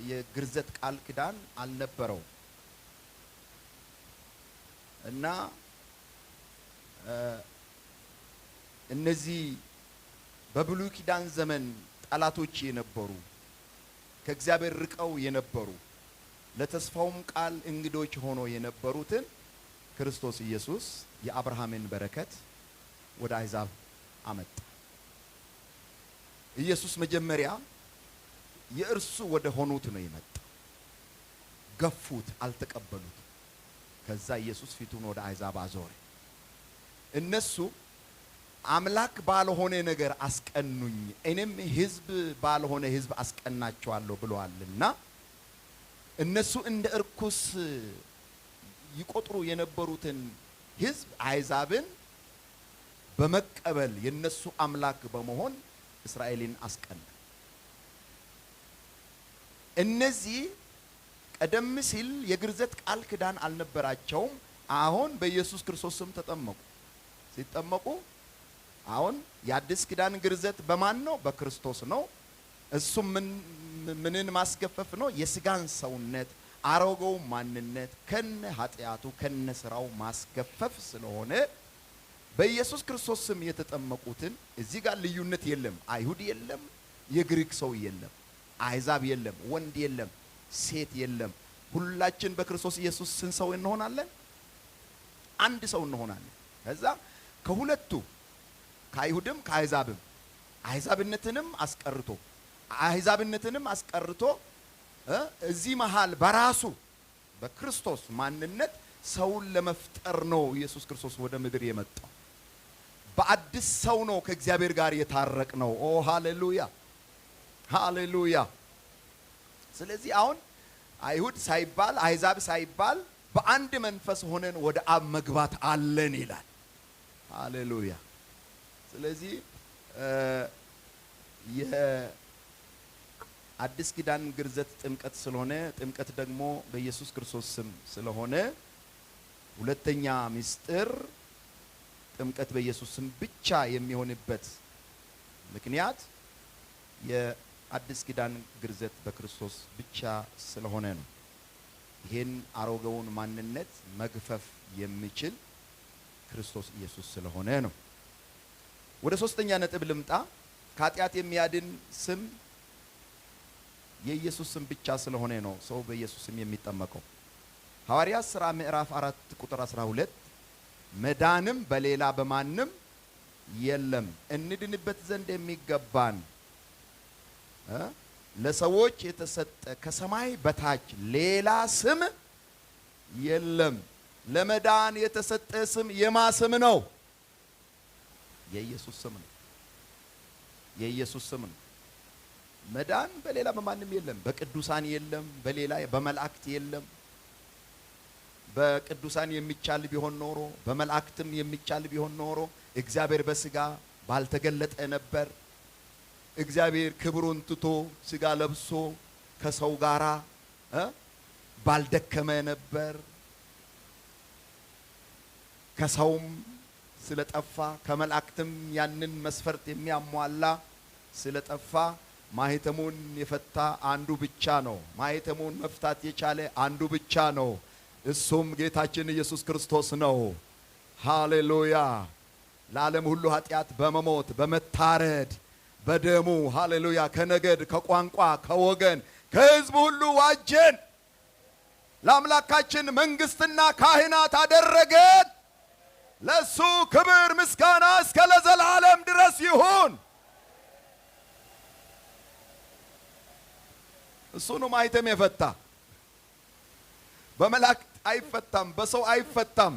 የግርዘት ቃል ኪዳን አልነበረው እና እነዚህ በብሉይ ኪዳን ዘመን ጠላቶች የነበሩ ከእግዚአብሔር ርቀው የነበሩ ለተስፋውም ቃል እንግዶች ሆኖ የነበሩትን ክርስቶስ ኢየሱስ የአብርሃምን በረከት ወደ አሕዛብ አመጣ። ኢየሱስ መጀመሪያ የእርሱ ወደ ሆኑት ነው የመጣው። ገፉት፣ አልተቀበሉት። ከዛ ኢየሱስ ፊቱን ወደ አሕዛብ አዞረ። እነሱ አምላክ ባልሆነ ነገር አስቀኑኝ፣ እኔም ሕዝብ ባልሆነ ሕዝብ አስቀናቸዋለሁ ብለዋልና እነሱ እንደ እርኩስ ይቆጥሩ የነበሩትን ሕዝብ አሕዛብን በመቀበል የነሱ አምላክ በመሆን እስራኤልን አስቀና። እነዚህ ቀደም ሲል የግርዘት ቃል ኪዳን አልነበራቸውም። አሁን በኢየሱስ ክርስቶስ ስም ተጠመቁ። ሲጠመቁ አሁን የአዲስ ኪዳን ግርዘት በማን ነው? በክርስቶስ ነው። እሱም ምንን ማስገፈፍ ነው? የስጋን ሰውነት አሮጌው ማንነት ከነ ኃጢአቱ ከነ ስራው ማስገፈፍ ስለሆነ በኢየሱስ ክርስቶስ ስም የተጠመቁትን እዚህ ጋር ልዩነት የለም። አይሁድ የለም፣ የግሪክ ሰው የለም፣ አሕዛብ የለም፣ ወንድ የለም፣ ሴት የለም። ሁላችን በክርስቶስ ኢየሱስ ስን ሰው እንሆናለን፣ አንድ ሰው እንሆናለን። ከዛ ከሁለቱ ከአይሁድም ከአሕዛብም አሕዛብነትንም አስቀርቶ እዚህ መሃል በራሱ በክርስቶስ ማንነት ሰውን ለመፍጠር ነው ኢየሱስ ክርስቶስ ወደ ምድር የመጣው። በአዲስ ሰው ነው ከእግዚአብሔር ጋር የታረቅ ነው። ኦ ሃሌሉያ ሃሌሉያ። ስለዚህ አሁን አይሁድ ሳይባል አሕዛብ ሳይባል በአንድ መንፈስ ሆነን ወደ አብ መግባት አለን ይላል። ሃሌሉያ። ስለዚህ የአዲስ ኪዳን ግርዘት ጥምቀት ስለሆነ ጥምቀት ደግሞ በኢየሱስ ክርስቶስ ስም ስለሆነ ሁለተኛ ምስጢር ጥምቀት በኢየሱስ ስም ብቻ የሚሆንበት ምክንያት የአዲስ ኪዳን ግርዘት በክርስቶስ ብቻ ስለሆነ ነው። ይሄን አሮጌውን ማንነት መግፈፍ የሚችል ክርስቶስ ኢየሱስ ስለሆነ ነው። ወደ ሶስተኛ ነጥብ ልምጣ። ከኃጢአት የሚያድን ስም የኢየሱስ ስም ብቻ ስለሆነ ነው ሰው በኢየሱስ ስም የሚጠመቀው። ሐዋርያት ሥራ ምዕራፍ 4 ቁጥር 12 መዳንም በሌላ በማንም የለም እንድንበት ዘንድ የሚገባን ለሰዎች የተሰጠ ከሰማይ በታች ሌላ ስም የለም። ለመዳን የተሰጠ ስም የማ ስም ነው? የኢየሱስ ስም ነው። የኢየሱስ ስም ነው። መዳን በሌላ በማንም የለም። በቅዱሳን የለም፣ በሌላ በመላእክት የለም። በቅዱሳን የሚቻል ቢሆን ኖሮ በመላእክትም የሚቻል ቢሆን ኖሮ እግዚአብሔር በስጋ ባልተገለጠ ነበር። እግዚአብሔር ክብሩን ትቶ ስጋ ለብሶ ከሰው ጋራ ባልደከመ ነበር። ከሰውም ስለጠፋ ከመላእክትም ያንን መስፈርት የሚያሟላ ስለጠፋ ማህተሙን የፈታ አንዱ ብቻ ነው። ማህተሙን መፍታት የቻለ አንዱ ብቻ ነው። እሱም ጌታችን ኢየሱስ ክርስቶስ ነው። ሃሌሉያ። ለዓለም ሁሉ ኃጢአት በመሞት በመታረድ በደሙ ሃሌሉያ ከነገድ ከቋንቋ ከወገን ከሕዝብ ሁሉ ዋጀን። ለአምላካችን መንግስትና ካህናት አደረገን። ለሱ ክብር ምስጋና እስከ ለዘላለም ድረስ ይሁን። እሱ ነው ማህተም የፈታ። በመላእክት አይፈታም፣ በሰው አይፈታም።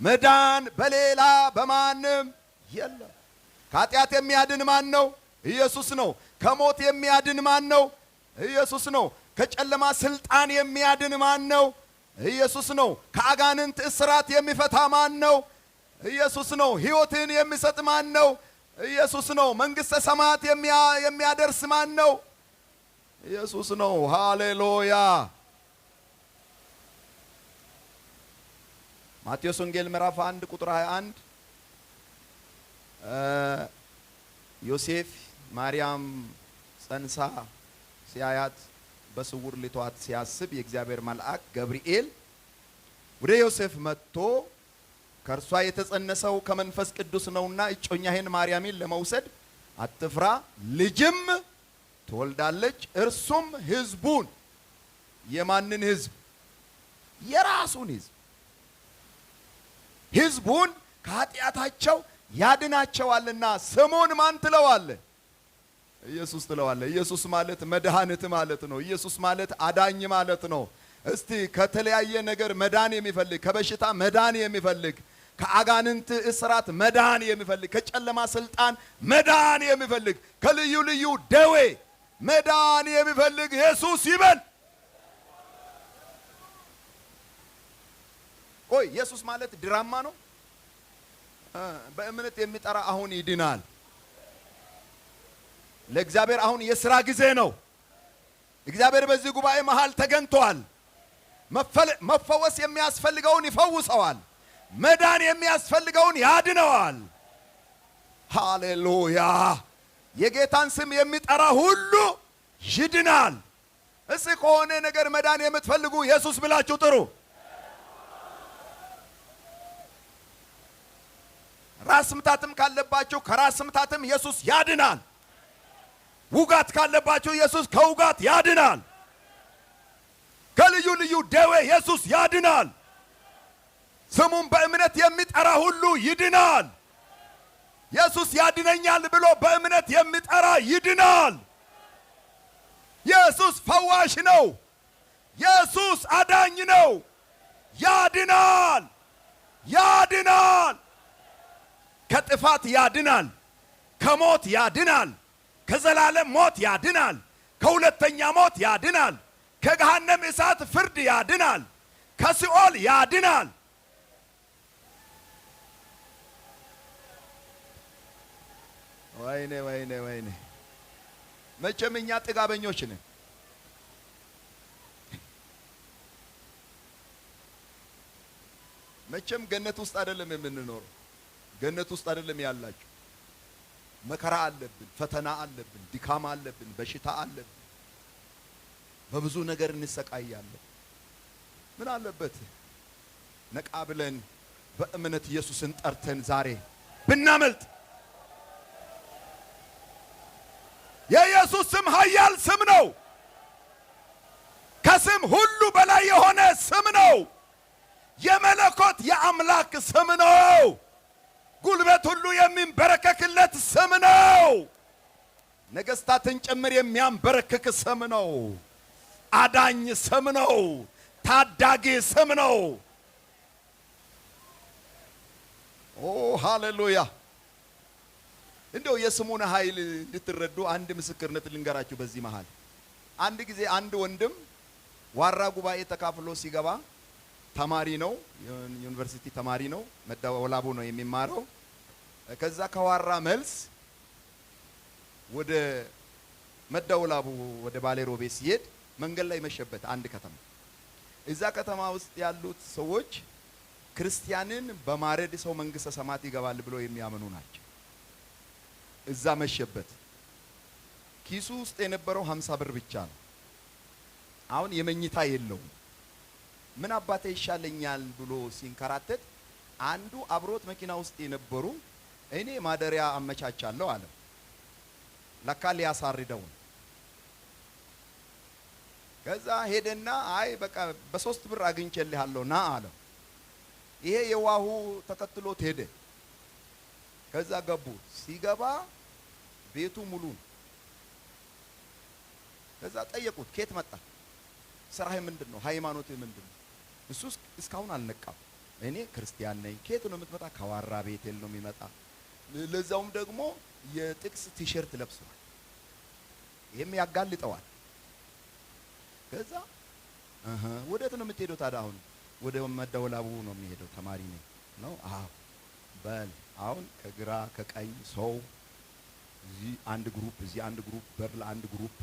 መዳን በሌላ በማንም የለም። ከኃጢአት የሚያድን ማን ነው? ኢየሱስ ነው። ከሞት የሚያድን ማን ነው? ኢየሱስ ነው። ከጨለማ ስልጣን የሚያድን ማን ነው? ኢየሱስ ነው። ከአጋንንት እስራት የሚፈታ ማን ነው? ኢየሱስ ነው። ሕይወትን የሚሰጥ ማን ነው? ኢየሱስ ነው። መንግሥተ ሰማያት የሚያደርስ ማን ነው? ኢየሱስ ነው። ሃሌሉያ። ማቴዎስ ወንጌል ምዕራፍ 1 ቁጥር 21 ዮሴፍ ማርያም ጸንሳ ሲያያት በስውር ሊተዋት ሲያስብ የእግዚአብሔር መልአክ ገብርኤል ወደ ዮሴፍ መጥቶ ከእርሷ የተጸነሰው ከመንፈስ ቅዱስ ነውና እጮኛህን ማርያምን ለመውሰድ አትፍራ፣ ልጅም ትወልዳለች። እርሱም ሕዝቡን የማንን ሕዝብ? የራሱን ሕዝብ ሕዝቡን ከኃጢአታቸው ያድናቸዋልና ስሙን ማን ትለዋለህ? ኢየሱስ ትለዋለህ። ኢየሱስ ማለት መድኃኒት ማለት ነው። ኢየሱስ ማለት አዳኝ ማለት ነው። እስቲ ከተለያየ ነገር መዳን የሚፈልግ፣ ከበሽታ መዳን የሚፈልግ፣ ከአጋንንት እስራት መዳን የሚፈልግ፣ ከጨለማ ስልጣን መዳን የሚፈልግ፣ ከልዩ ልዩ ደዌ መዳን የሚፈልግ ኢየሱስ ይበል። ቆይ ኢየሱስ ማለት ድራማ ነው? በእምነት የሚጠራ አሁን ይድናል። ለእግዚአብሔር አሁን የሥራ ጊዜ ነው። እግዚአብሔር በዚህ ጉባኤ መሃል ተገኝቷል። መፈወስ የሚያስፈልገውን ይፈውሰዋል። መዳን የሚያስፈልገውን ያድነዋል። ሃሌሉያ! የጌታን ስም የሚጠራ ሁሉ ይድናል። እስኪ ከሆነ ነገር መዳን የምትፈልጉ ኢየሱስ ብላችሁ ጥሩ። ራስ ምታትም ካለባችሁ ከራስ ምታትም ኢየሱስ ያድናል። ውጋት ካለባችሁ ኢየሱስ ከውጋት ያድናል። ከልዩ ልዩ ደዌ ኢየሱስ ያድናል። ስሙን በእምነት የሚጠራ ሁሉ ይድናል። ኢየሱስ ያድነኛል ብሎ በእምነት የሚጠራ ይድናል። ኢየሱስ ፈዋሽ ነው። ኢየሱስ አዳኝ ነው። ያድናል፣ ያድናል። ከጥፋት ያድናል፣ ከሞት ያድናል፣ ከዘላለም ሞት ያድናል፣ ከሁለተኛ ሞት ያድናል፣ ከገሃነም እሳት ፍርድ ያድናል፣ ከሲኦል ያድናል። ወይኔ ወይኔ ወይኔ! መቼም እኛ ጥጋበኞች ነን። መቼም ገነት ውስጥ አይደለም የምንኖረው። ገነት ውስጥ አይደለም ያላችሁ። መከራ አለብን፣ ፈተና አለብን፣ ድካም አለብን፣ በሽታ አለብን። በብዙ ነገር እንሰቃያለን። ምን አለበት ነቃ ብለን በእምነት ኢየሱስን ጠርተን ዛሬ ብናመልጥ። የኢየሱስ ስም ኃያል ስም ነው። ከስም ሁሉ በላይ የሆነ ስም ነው። የመለኮት የአምላክ ስም ነው። ጉልበት ሁሉ የሚንበረከክለት ስም ነው። ነገስታትን ጭምር የሚያንበረክክ ስም ነው። አዳኝ ስም ነው። ታዳጊ ስም ነው። ኦ ሃሌሉያ! እንደው የስሙን ኃይል እንድትረዱ አንድ ምስክርነት ልንገራችሁ። በዚህ መሃል አንድ ጊዜ አንድ ወንድም ዋራ ጉባኤ ተካፍሎ ሲገባ ተማሪ ነው፣ ዩኒቨርሲቲ ተማሪ ነው፣ መደወላቡ ነው የሚማረው። ከዛ ከዋራ መልስ ወደ መደወላቡ ወደ ባሌ ሮቤ ሲሄድ መንገድ ላይ መሸበት። አንድ ከተማ፣ እዛ ከተማ ውስጥ ያሉት ሰዎች ክርስቲያንን በማረድ ሰው መንግስተ ሰማያት ይገባል ብሎ የሚያምኑ ናቸው። እዛ መሸበት። ኪሱ ውስጥ የነበረው 50 ብር ብቻ ነው። አሁን የመኝታ የለውም። ምን አባቴ ይሻለኛል ብሎ ሲንከራተት አንዱ አብሮት መኪና ውስጥ የነበሩ እኔ ማደሪያ አመቻቻለሁ አለ። ለካ ሊያሳርደው። ከዛ ሄደና አይ በቃ በ3 ብር አግኝቼልሃለሁ ና አለው። ይሄ የዋሁ ተከትሎት ሄደ። ከዛ ገቡ። ሲገባ ቤቱ ሙሉ ነው። ከዛ ጠየቁት፣ ከየት መጣ? ስራህ ምንድነው? ሃይማኖትህ ምንድነው? እሱ እስካሁን አልነቃም። እኔ ክርስቲያን ነኝ። ከየት ነው የምትመጣ? ከዋራ ቤቴል ነው የሚመጣ። ለዛውም ደግሞ የጥቅስ ቲሸርት ለብሷል። ይሄም ያጋልጠዋል። ከዛ ወዴት ነው የምትሄደው ታዲያ? አሁን ወደ መደወላቡ ነው የሚሄደው። ተማሪ ነኝ ነው። አዎ በል አሁን ከግራ ከቀኝ ሰው እዚህ አንድ ግሩፕ፣ እዚህ አንድ ግሩፕ፣ በር ለአንድ ግሩፕ።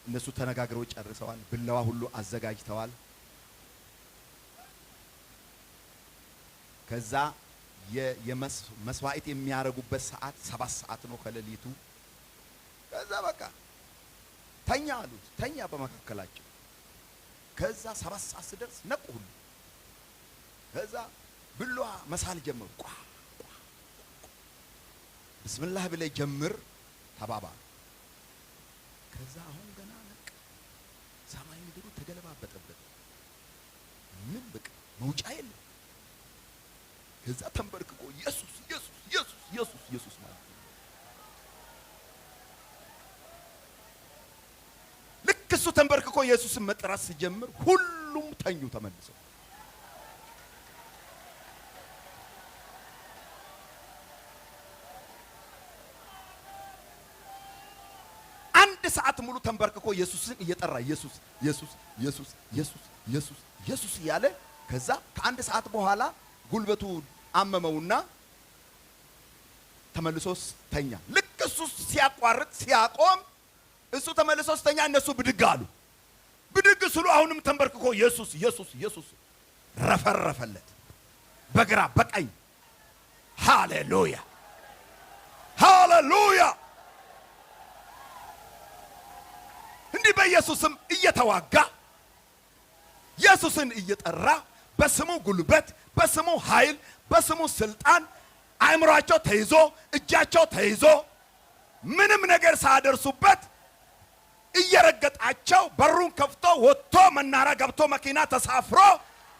እነሱ ተነጋግረው ጨርሰዋል። ብለዋ ሁሉ አዘጋጅተዋል። ከዛ የመስዋዕት የሚያረጉበት ሰዓት 7 ሰዓት ነው ከሌሊቱ። ከዛ በቃ ተኛ አሉት። ተኛ በመካከላቸው። ከዛ 7 ሰዓት ሲደርስ ነቁ ሁሉ። ከዛ ብለዋ መሳል ጀመሩ። ብስምላህ ብለህ ጀምር ተባባሉ። ከዛ አሁን ገና ነቅ ሰማይ ምድሩ ተገለባበጠበት። ምን በቃ መውጫ የለም። ከዛ ተንበርክኮ ኢየሱስ ኢየሱስ ኢየሱስ ኢየሱስ ኢየሱስ ማለት ልክ እሱ ተንበርክኮ ኢየሱስን መጥራት ሲጀምር ሁሉም ተኙ ተመልሰው። ሰዓት ሙሉ ተንበርክኮ ኢየሱስን እየጠራ ኢየሱስ ኢየሱስ ኢየሱስ ኢየሱስ ኢየሱስ ኢየሱስ እያለ ከዛ ከአንድ ሰዓት በኋላ ጉልበቱ አመመውና ተመልሶስ ተኛ። ልክ እሱ ሲያቋርጥ ሲያቆም እሱ ተመልሶስ ተኛ። እነሱ ብድግ አሉ። ብድግ ስሉ አሁንም ተንበርክኮ ኢየሱስ ኢየሱስ ኢየሱስ ረፈረፈለት በግራ በቀኝ። ሃሌሉያ ሃሌሉያ። እንዲህ በኢየሱስም እየተዋጋ ኢየሱስን እየጠራ በስሙ ጉልበት በስሙ ኃይል በስሙ ስልጣን አእምሯቸው ተይዞ እጃቸው ተይዞ ምንም ነገር ሳያደርሱበት እየረገጣቸው በሩን ከፍቶ ወጥቶ መናራ ገብቶ መኪና ተሳፍሮ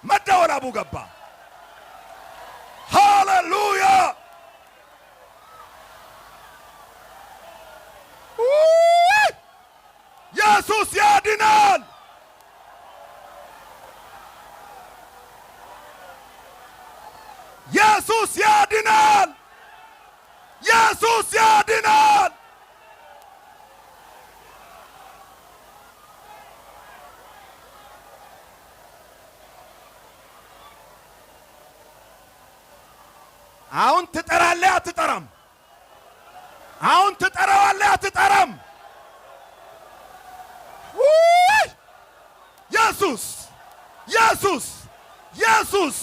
መደወላቡ ገባ። ሃሌሉያ ኢየሱስ ያድናል። ኢየሱስ ያድናል። ኢየሱስ ያድናል። አሁን ትጠራለህ አትጠራም? አሁን ትጠራዋለህ አትጠራም? ኢየሱስ ኢየሱስ ኢየሱስ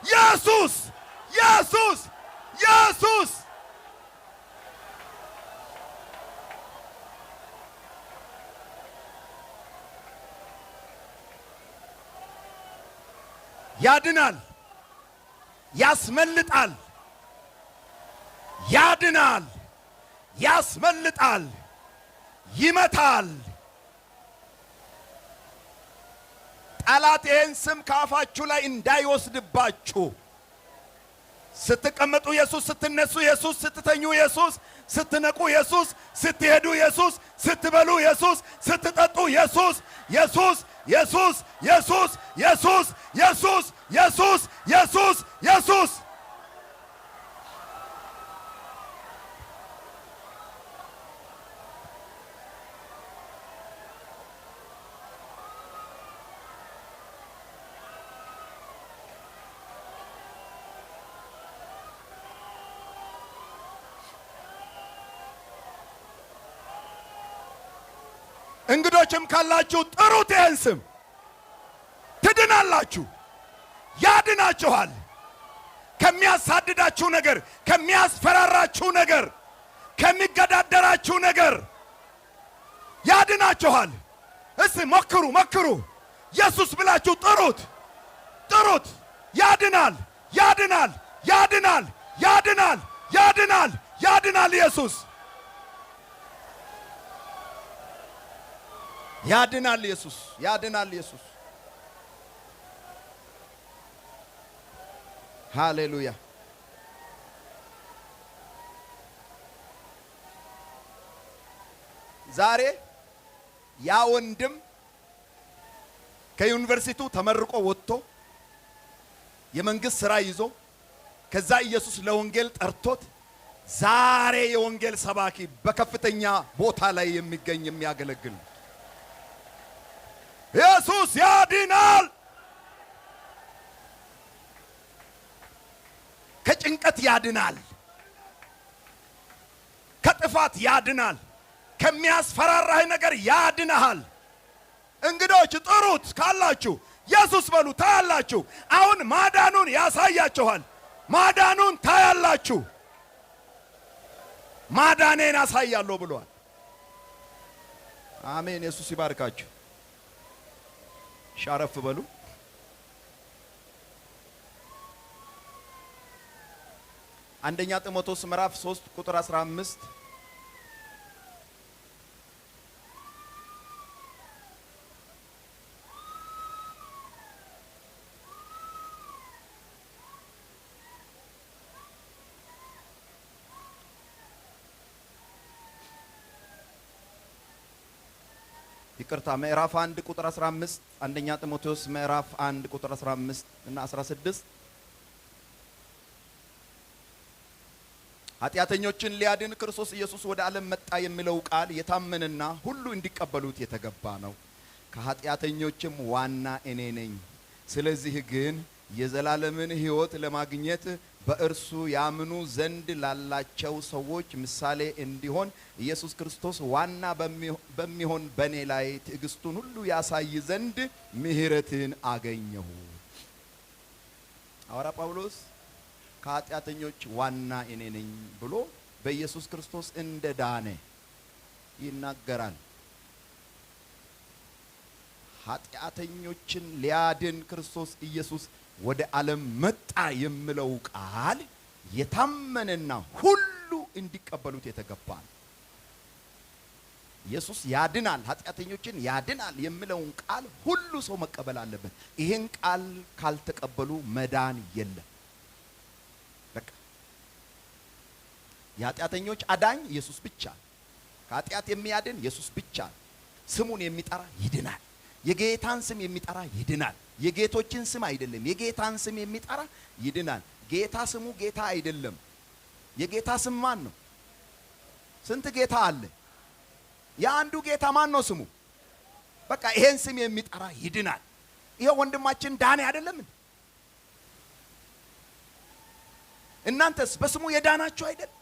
ኢየሱስ ኢየሱስ ኢየሱስ ያድናል፣ ያስመልጣል፣ ያድናል፣ ያስመልጣል፣ ይመታል። ጠላት ይህን ስም ካፋችሁ ላይ እንዳይወስድባችሁ ስትቀመጡ ኢየሱስ፣ ስትነሱ ኢየሱስ፣ ስትተኙ ኢየሱስ፣ ስትነቁ ኢየሱስ፣ ስትሄዱ ኢየሱስ፣ ስትበሉ ኢየሱስ፣ ስትጠጡ ኢየሱስ፣ ኢየሱስ ኢየሱስ ኢየሱስ ኢየሱስ ኢየሱስ ኢየሱስ ኢየሱስ ኢየሱስ። እንግዶችም ካላችሁ ጥሩት ይህን ስም ትድናላችሁ። ያድናችኋል። ከሚያሳድዳችሁ ነገር፣ ከሚያስፈራራችሁ ነገር፣ ከሚገዳደራችሁ ነገር ያድናችኋል። እስቲ ሞክሩ ሞክሩ። ኢየሱስ ብላችሁ ጥሩት ጥሩት። ያድናል ያድናል ያድናል ያድናል ያድናል ያድናል። ኢየሱስ ያድናል። ኢየሱስ ያድናል። ኢየሱስ ሃሌሉያ። ዛሬ ያ ወንድም ከዩኒቨርሲቲው ተመርቆ ወጥቶ የመንግስት ስራ ይዞ ከዛ ኢየሱስ ለወንጌል ጠርቶት ዛሬ የወንጌል ሰባኪ በከፍተኛ ቦታ ላይ የሚገኝ የሚያገለግል ኢየሱስ ያድናል። ከጭንቀት ያድናል፣ ከጥፋት ያድናል፣ ከሚያስፈራራህ ነገር ያድናል። እንግዶች ጥሩት ካላችሁ ኢየሱስ በሉ ታያላችሁ። አሁን ማዳኑን ያሳያችኋል። ማዳኑን ታያላችሁ። ማዳኔን አሳያለሁ ብሏል። አሜን። ኢየሱስ ይባርካችሁ። ሻረፍ በሉ። አንደኛ ጢሞቴዎስ ምዕራፍ 3 ቁጥር 15 ይቅርታ ምዕራፍ 1 ቁጥር 15 አንደኛ ጢሞቴዎስ ምዕራፍ 1 ቁጥር 15 እና 16 ኃጢአተኞችን ሊያድን ክርስቶስ ኢየሱስ ወደ ዓለም መጣ የሚለው ቃል የታመነና ሁሉ እንዲቀበሉት የተገባ ነው። ከኃጢአተኞችም ዋና እኔ ነኝ። ስለዚህ ግን የዘላለምን ሕይወት ለማግኘት በእርሱ ያምኑ ዘንድ ላላቸው ሰዎች ምሳሌ እንዲሆን ኢየሱስ ክርስቶስ ዋና በሚሆን በኔ ላይ ትዕግስቱን ሁሉ ያሳይ ዘንድ ምሕረትን አገኘሁ። ሐዋርያ ጳውሎስ ከኃጢአተኞች ዋና እኔ ነኝ ብሎ በኢየሱስ ክርስቶስ እንደዳነ ይናገራል። ኃጢአተኞችን ሊያድን ክርስቶስ ኢየሱስ ወደ ዓለም መጣ የሚለው ቃል የታመነና ሁሉ እንዲቀበሉት የተገባ ነው። ኢየሱስ ያድናል፣ ኃጢአተኞችን ያድናል የሚለውን ቃል ሁሉ ሰው መቀበል አለበት። ይሄን ቃል ካልተቀበሉ መዳን የለም። በቃ የኃጢአተኞች አዳኝ ኢየሱስ ብቻ፣ ከኃጢአት የሚያድን ኢየሱስ ብቻ። ስሙን የሚጠራ ይድናል። የጌታን ስም የሚጠራ ይድናል። የጌቶችን ስም አይደለም፣ የጌታን ስም የሚጠራ ይድናል። ጌታ ስሙ ጌታ አይደለም። የጌታ ስም ማን ነው? ስንት ጌታ አለ? የአንዱ ጌታ ማን ነው ስሙ? በቃ ይሄን ስም የሚጠራ ይድናል። ይሄ ወንድማችን ዳነ አይደለም? እናንተስ በስሙ የዳናችሁ አይደል?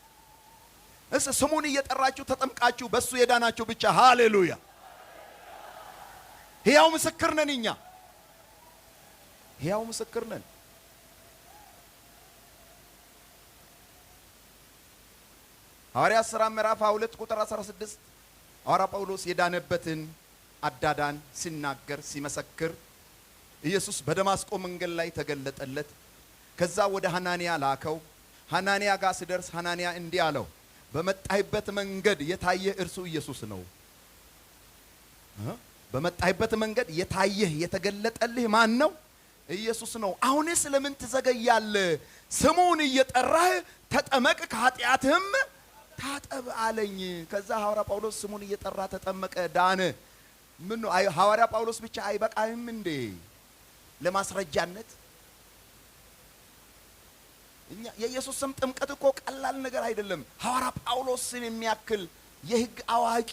ስሙን እየጠራችሁ ተጠምቃችሁ በሱ የዳናችሁ ብቻ። ሃሌሉያ! ሕያው ምስክር ነን እኛ፣ ሕያው ምስክር ነን። ሐዋርያት ሥራ ምዕራፍ 2 ቁጥር 16 ሐዋርያ ጳውሎስ የዳነበትን አዳዳን ሲናገር ሲመሰክር ኢየሱስ በደማስቆ መንገድ ላይ ተገለጠለት። ከዛ ወደ ሐናንያ ላከው። ሐናንያ ጋር ሲደርስ ሐናንያ እንዲህ አለው፣ በመጣህበት መንገድ የታየህ እርሱ ኢየሱስ ነው። በመጣህበት መንገድ የታየህ የተገለጠልህ ማን ነው? ኢየሱስ ነው። አሁንስ ለምን ትዘገያለህ? ስሙን እየጠራህ ተጠመቅ ከኃጢአትህም ታጠብ አለኝ። ከዛ ሐዋርያ ጳውሎስ ስሙን እየጠራ ተጠመቀ፣ ዳነ። ምን ነው ሐዋርያ ጳውሎስ ብቻ አይበቃህም እንዴ ለማስረጃነት? እኛ የኢየሱስ ስም ጥምቀት እኮ ቀላል ነገር አይደለም። ሐዋርያ ጳውሎስን የሚያክል የሕግ አዋቂ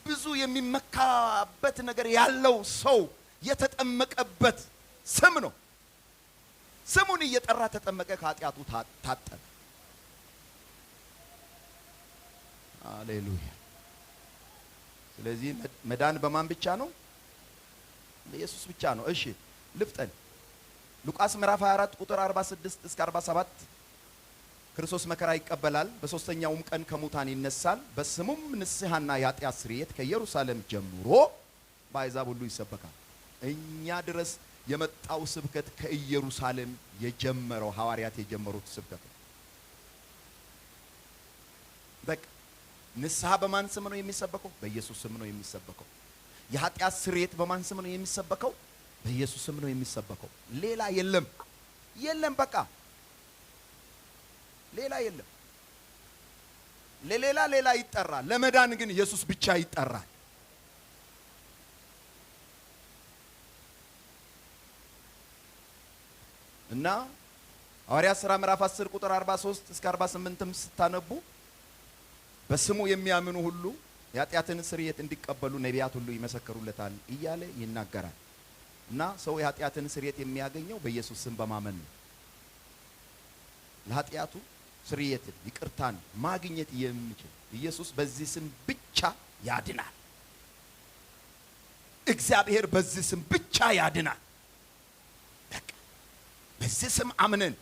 ብዙ የሚመካበት ነገር ያለው ሰው የተጠመቀበት ስም ነው። ስሙን እየጠራ ተጠመቀ፣ ከኃጢአቱ ታጠበ። ሃሌሉያ! ስለዚህ መዳን በማን ብቻ ነው? በኢየሱስ ብቻ ነው። እሺ ልፍጠን። ሉቃስ ምዕራፍ 24 ቁጥር 46 እስከ 47 ክርስቶስ መከራ ይቀበላል፣ በሶስተኛውም ቀን ከሙታን ይነሳል፣ በስሙም ንስሐና የኃጢአት ስርየት ከኢየሩሳሌም ጀምሮ በአሕዛብ ሁሉ ይሰበካል። እኛ ድረስ የመጣው ስብከት ከኢየሩሳሌም የጀመረው ሐዋርያት የጀመሩት ስብከት ነው። በቃ ንስሐ በማን ስም ነው የሚሰበከው? በኢየሱስ ስም ነው የሚሰበከው። የኃጢአት ስርየት በማን ስም ነው የሚሰበከው? በኢየሱስ ስም ነው የሚሰበከው። ሌላ የለም፣ የለም። በቃ ሌላ የለም። ሌላ ይጠራል። ለመዳን ግን ኢየሱስ ብቻ ይጠራል። እና ሐዋርያት ሥራ ምዕራፍ 10 ቁጥር 43 እስከ 48ም ስታነቡ በስሙ የሚያምኑ ሁሉ የኃጢአትን ስርየት እንዲቀበሉ ነቢያት ሁሉ ይመሰክሩለታል እያለ ይናገራል። እና ሰው የኃጢአትን ስርየት የሚያገኘው በኢየሱስ ስም በማመን ነው። ለኃጢአቱ ስርየትን ይቅርታን ማግኘት የሚችል ኢየሱስ በዚህ ስም ብቻ ያድናል። እግዚአብሔር በዚህ ስም ብቻ ያድናል። በቃ በዚህ ስም አምነን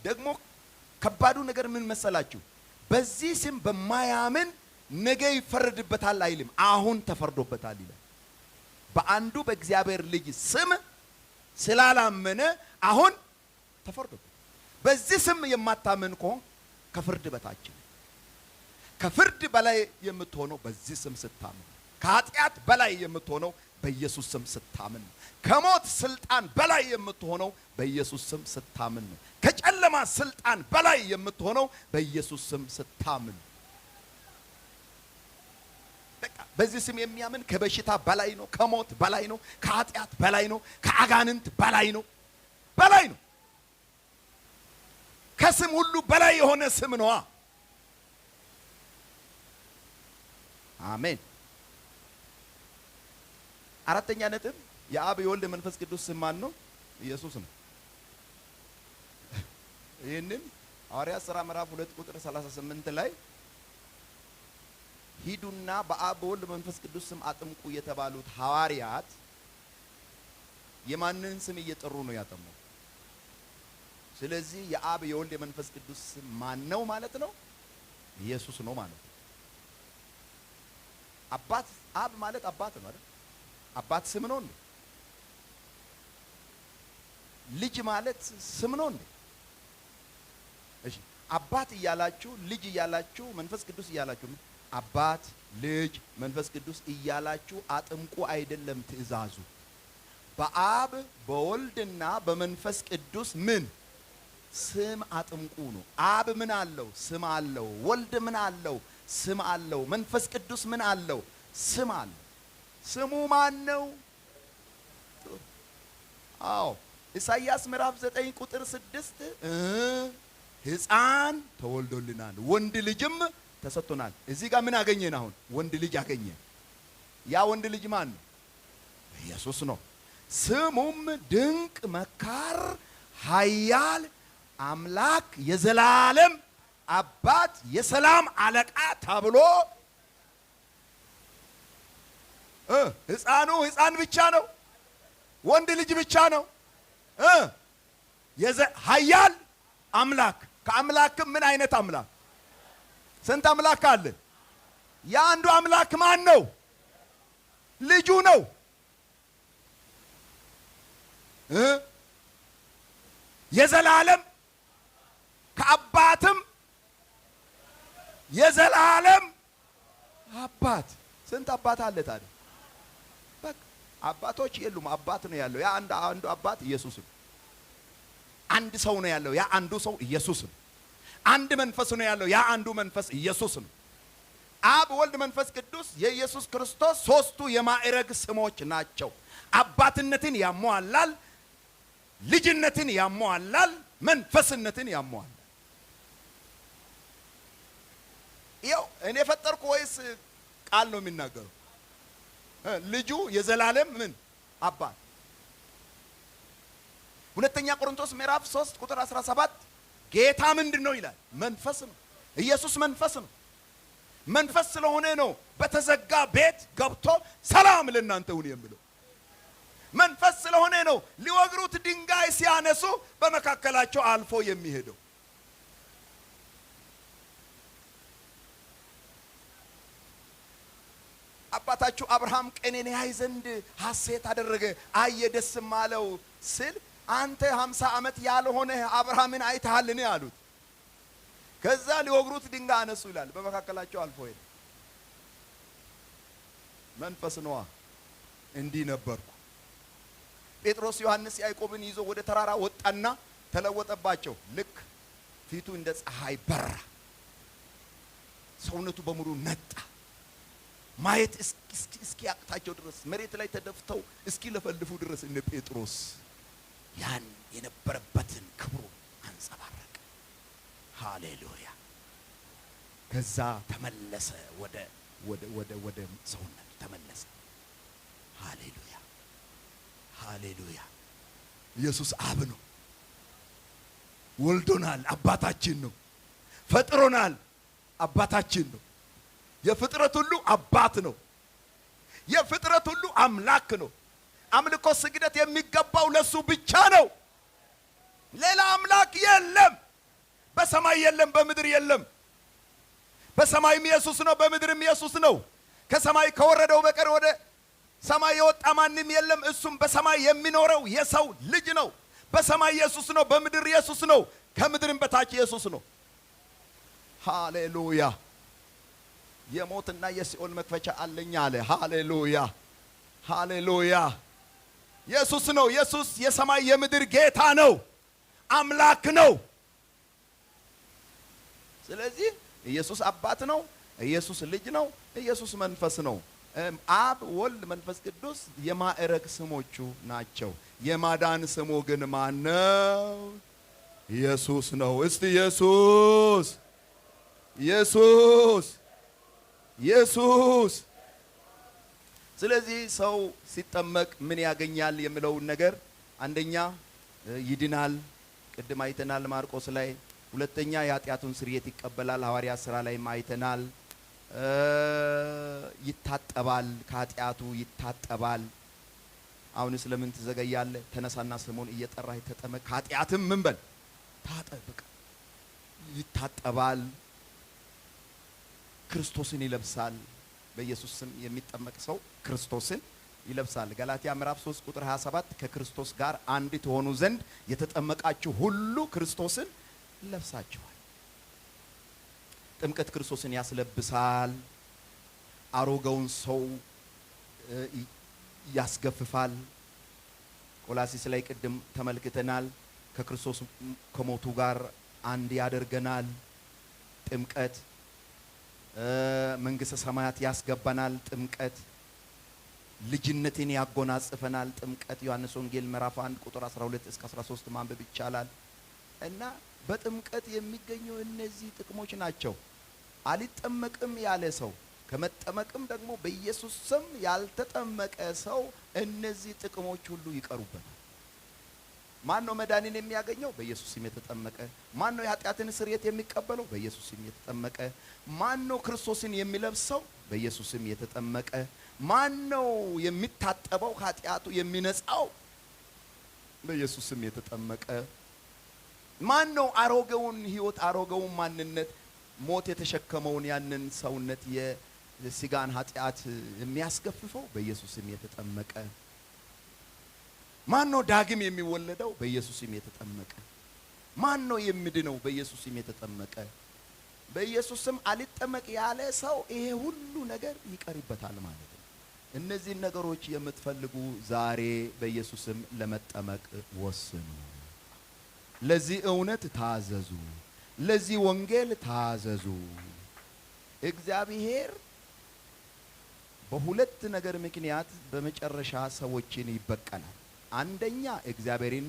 ደግሞ ከባዱ ነገር ምን መሰላችሁ? በዚህ ስም በማያምን ነገ ይፈረድበታል አይልም፣ አሁን ተፈርዶበታል ይላል። በአንዱ በእግዚአብሔር ልጅ ስም ስላላመነ አሁን ተፈርዶበታል። በዚህ ስም የማታመን ከሆነ ከፍርድ በታች፣ ከፍርድ በላይ የምትሆነው በዚህ ስም ስታምን፣ ከኃጢአት በላይ የምትሆነው በኢየሱስ ስም ስታምን ነው። ከሞት ስልጣን በላይ የምትሆነው በኢየሱስ ስም ስታምን ነው። ከጨለማ ስልጣን በላይ የምትሆነው በኢየሱስ ስም ስታምን። በቃ በዚህ ስም የሚያምን ከበሽታ በላይ ነው፣ ከሞት በላይ ነው፣ ከኃጢአት በላይ ነው፣ ከአጋንንት በላይ ነው፣ በላይ ነው። ከስም ሁሉ በላይ የሆነ ስም ነው። አሜን። አራተኛ ነጥብ የአብ የወልድ መንፈስ ቅዱስ ስም ማን ነው? ኢየሱስ ነው። ይህንን ሐዋርያት ሥራ ምዕራፍ 2 ቁጥር 38 ላይ ሂዱና በአብ በወልድ መንፈስ ቅዱስ ስም አጥምቁ የተባሉት ሐዋርያት የማንን ስም እየጠሩ ነው ያጠመቁ? ስለዚህ የአብ የወልድ የመንፈስ ቅዱስ ስም ማን ነው ማለት ነው? ኢየሱስ ነው ማለት ነው። አባት አብ ማለት አባት ነው አይደል? አባት ስም ነው እንዴ? ልጅ ማለት ስም ነው እንዴ? እሺ አባት እያላችሁ ልጅ እያላችሁ መንፈስ ቅዱስ እያላችሁ አባት ልጅ መንፈስ ቅዱስ እያላችሁ አጥምቁ አይደለም ትእዛዙ። በአብ በወልድና በመንፈስ ቅዱስ ምን ስም አጥምቁ ነው። አብ ምን አለው? ስም አለው። ወልድ ምን አለው? ስም አለው። መንፈስ ቅዱስ ምን አለው? ስም አለው። ስሙ ማን ነው? አዎ ኢሳይያስ ምዕራፍ 9 ቁጥር 6 ሕፃን ተወልዶልናል ወንድ ልጅም ተሰጥቶናል። እዚህ ጋር ምን አገኘን? አሁን ወንድ ልጅ አገኘን። ያ ወንድ ልጅ ማን ነው? ኢየሱስ ነው። ስሙም ድንቅ መካር፣ ኃያል አምላክ፣ የዘላለም አባት፣ የሰላም አለቃ ተብሎ ሕፃኑ ሕፃን ብቻ ነው? ወንድ ልጅ ብቻ ነው? ኃያል አምላክ። ከአምላክም ምን አይነት አምላክ? ስንት አምላክ አለ? የአንዱ አምላክ ማን ነው? ልጁ ነው። የዘላለም ከአባትም የዘላለም አባት። ስንት አባት አለ ታዲያ? በቃ አባቶች የሉም፣ አባት ነው ያለው። ያ አንዱ አባት ኢየሱስ ነው። አንድ ሰው ነው ያለው፣ ያ አንዱ ሰው ኢየሱስ ነው። አንድ መንፈስ ነው ያለው፣ ያ አንዱ መንፈስ ኢየሱስ ነው። አብ ወልድ መንፈስ ቅዱስ የኢየሱስ ክርስቶስ ሶስቱ የማዕረግ ስሞች ናቸው። አባትነትን ያሟላል፣ ልጅነትን ያሟላል፣ መንፈስነትን ያሟላል። ይኸው እኔ ፈጠርኩ ወይስ ቃል ነው የሚናገረው? ልጁ የዘላለም ምን አባት። ሁለተኛ ቆሮንቶስ ምዕራፍ 3 ቁጥር 17 ጌታ ምንድን ነው ይላል? መንፈስ ነው። ኢየሱስ መንፈስ ነው። መንፈስ ስለሆነ ነው በተዘጋ ቤት ገብቶ ሰላም ለእናንተ ሁን የሚለው። መንፈስ ስለሆነ ነው ሊወግሩት ድንጋይ ሲያነሱ በመካከላቸው አልፎ የሚሄደው። አባታችሁ አብርሃም ቀኔን ያይ ዘንድ ሐሴት አደረገ፣ አየ፣ ደስም አለው ስል አንተ 50 ዓመት ያልሆነ አብርሃምን አይተሃልን አሉት። ከዛ ሊወግሩት ድንጋይ አነሱ ይላል። በመካከላቸው አልፎ ሄደ። መንፈስ ነዋ። እንዲህ ነበርኩ። ጴጥሮስ ዮሐንስ ያዕቆብን ይዞ ወደ ተራራ ወጣና ተለወጠባቸው። ልክ ፊቱ እንደ ፀሐይ በራ፣ ሰውነቱ በሙሉ ነጣ። ማየት እስኪ ያቅታቸው ድረስ መሬት ላይ ተደፍተው እስኪ ለፈልፉ ድረስ እነ ጴጥሮስ ያን የነበረበትን ክብሩ አንጸባረቀ። ሃሌሉያ። ከዛ ተመለሰ፣ ወደ ሰውነቱ ተመለሰ። ሃሌሉያ ሃሌሉያ። ኢየሱስ አብ ነው። ወልዶናል፣ አባታችን ነው። ፈጥሮናል፣ አባታችን ነው። የፍጥረት ሁሉ አባት ነው። የፍጥረት ሁሉ አምላክ ነው። አምልኮ ስግደት የሚገባው ለሱ ብቻ ነው። ሌላ አምላክ የለም። በሰማይ የለም፣ በምድር የለም። በሰማይም ኢየሱስ ነው፣ በምድርም ኢየሱስ ነው። ከሰማይ ከወረደው በቀር ወደ ሰማይ የወጣ ማንም የለም። እሱም በሰማይ የሚኖረው የሰው ልጅ ነው። በሰማይ ኢየሱስ ነው፣ በምድር ኢየሱስ ነው፣ ከምድርም በታች ኢየሱስ ነው። ሃሌሉያ። የሞትና የሲኦል መክፈቻ አለኝ አለ። ሃሌሉያ ሃሌሉያ። ኢየሱስ ነው። ኢየሱስ የሰማይ የምድር ጌታ ነው፣ አምላክ ነው። ስለዚህ ኢየሱስ አባት ነው፣ ኢየሱስ ልጅ ነው። ኢየሱስ መንፈስ ነው። አብ ወልድ መንፈስ ቅዱስ የማዕረግ ስሞቹ ናቸው። የማዳን ስሙ ግን ማን ነው? ኢየሱስ ነው። እስቲ ኢየሱስ ኢየሱስ ኢየሱስ። ስለዚህ ሰው ሲጠመቅ ምን ያገኛል የሚለውን ነገር አንደኛ ይድናል፣ ቅድም አይተናል ማርቆስ ላይ። ሁለተኛ የኃጢአቱን ስርየት ይቀበላል፣ ሐዋርያት ሥራ ላይ አይተናል። ይታጠባል፣ ከኃጢአቱ ይታጠባል። አሁንስ ለምን ትዘገያለህ? ተነሳና ስሙን እየጠራህ ተጠመቅ፣ ከኃጢአትም ምን በል ታጠብቅ። ይታጠባል፣ ክርስቶስን ይለብሳል። በኢየሱስ ስም የሚጠመቅ ሰው ክርስቶስን ይለብሳል። ገላትያ ምዕራፍ 3 ቁጥር 27 ከክርስቶስ ጋር አንድ ትሆኑ ዘንድ የተጠመቃችሁ ሁሉ ክርስቶስን ለብሳችኋል። ጥምቀት ክርስቶስን ያስለብሳል። አሮጌውን ሰው ያስገፍፋል። ቆላሲስ ላይ ቅድም ተመልክተናል። ከክርስቶስ ከሞቱ ጋር አንድ ያደርገናል። ጥምቀት መንግሥተ ሰማያት ያስገባናል። ጥምቀት ልጅነትን ያጎናጽፈናል። ጥምቀት ዮሐንስ ወንጌል ምዕራፍ 1 ቁጥር 12 እስከ 13 ማንበብ ይቻላል። እና በጥምቀት የሚገኙ እነዚህ ጥቅሞች ናቸው። አልጠመቅም ያለ ሰው ከመጠመቅም ደግሞ በኢየሱስ ስም ያልተጠመቀ ሰው እነዚህ ጥቅሞች ሁሉ ይቀሩበታል። ማን ነው መዳንን የሚያገኘው? በኢየሱስ ስም የተጠመቀ። ማን ነው የኃጢአትን ስርየት የሚቀበለው? በኢየሱስ ስም የተጠመቀ። ማን ነው ክርስቶስን የሚለብሰው? በኢየሱስ ስም የተጠመቀ። ማን ነው የሚታጠበው ከኃጢአቱ የሚነጻው? በኢየሱስ ስም የተጠመቀ። ማን ነው አሮጌውን ሕይወት አሮጌውን ማንነት ሞት የተሸከመውን ያንን ሰውነት የሥጋን ኃጢአት የሚያስገፍፈው? በኢየሱስ ስም የተጠመቀ። ማን ነው ዳግም የሚወለደው? በኢየሱስ ስም የተጠመቀ። ማን ነው የሚድነው? በኢየሱስ ስም የተጠመቀ። በኢየሱስ ስም አልጠመቅ ያለ ሰው ይሄ ሁሉ ነገር ይቀርበታል ማለት ነው። እነዚህን ነገሮች የምትፈልጉ ዛሬ በኢየሱስ ስም ለመጠመቅ ወስኑ። ለዚህ እውነት ታዘዙ። ለዚህ ወንጌል ታዘዙ። እግዚአብሔር በሁለት ነገር ምክንያት በመጨረሻ ሰዎችን ይበቀላል። አንደኛ እግዚአብሔርን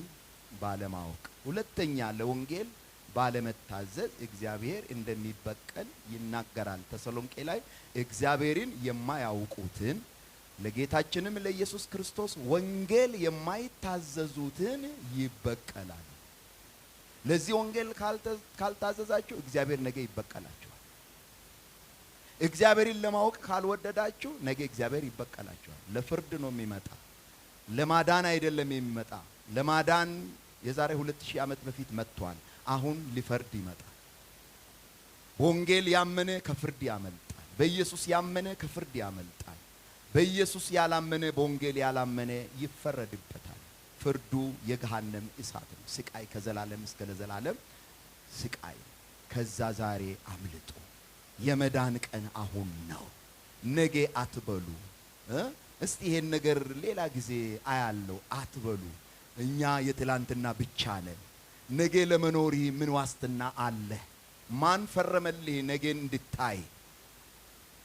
ባለማወቅ፣ ሁለተኛ ለወንጌል ባለመታዘዝ እግዚአብሔር እንደሚበቀል ይናገራል። ተሰሎንቄ ላይ እግዚአብሔርን የማያውቁትን ለጌታችንም ለኢየሱስ ክርስቶስ ወንጌል የማይታዘዙትን ይበቀላል። ለዚህ ወንጌል ካልታዘዛችሁ እግዚአብሔር ነገ ይበቀላችኋል። እግዚአብሔርን ለማወቅ ካልወደዳችሁ ነገ እግዚአብሔር ይበቀላችኋል። ለፍርድ ነው የሚመጣ፣ ለማዳን አይደለም የሚመጣ። ለማዳን የዛሬ 2000 ዓመት በፊት መጥቷል። አሁን ሊፈርድ ይመጣል። በወንጌል ያመነ ከፍርድ ያመልጣል። በኢየሱስ ያመነ ከፍርድ ያመልጣል። በኢየሱስ ያላመነ በወንጌል ያላመነ ይፈረድበታል። ፍርዱ የገሃነም እሳት ነው። ስቃይ ከዘላለም እስከ ለዘላለም ስቃይ። ከዛ ዛሬ አምልጡ። የመዳን ቀን አሁን ነው። ነገ አትበሉ። እስቲ ይሄን ነገር ሌላ ጊዜ አያለው አትበሉ። እኛ የትላንትና ብቻ ነን። ነገ ለመኖሪ ምን ዋስትና አለ? ማን ፈረመልህ ነገን እንድታይ?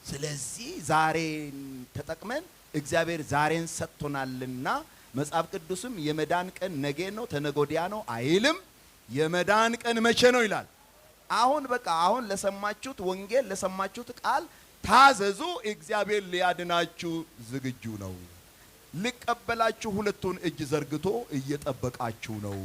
ስለዚህ ዛሬን ተጠቅመን እግዚአብሔር ዛሬን ሰጥቶናልና መጽሐፍ ቅዱስም የመዳን ቀን ነገ ነው ተነጎዲያ ነው አይልም። የመዳን ቀን መቼ ነው ይላል። አሁን በቃ አሁን ለሰማችሁት ወንጌል ለሰማችሁት ቃል ታዘዙ። እግዚአብሔር ሊያድናችሁ ዝግጁ ነው። ሊቀበላችሁ ሁለቱን እጅ ዘርግቶ እየጠበቃችሁ ነው።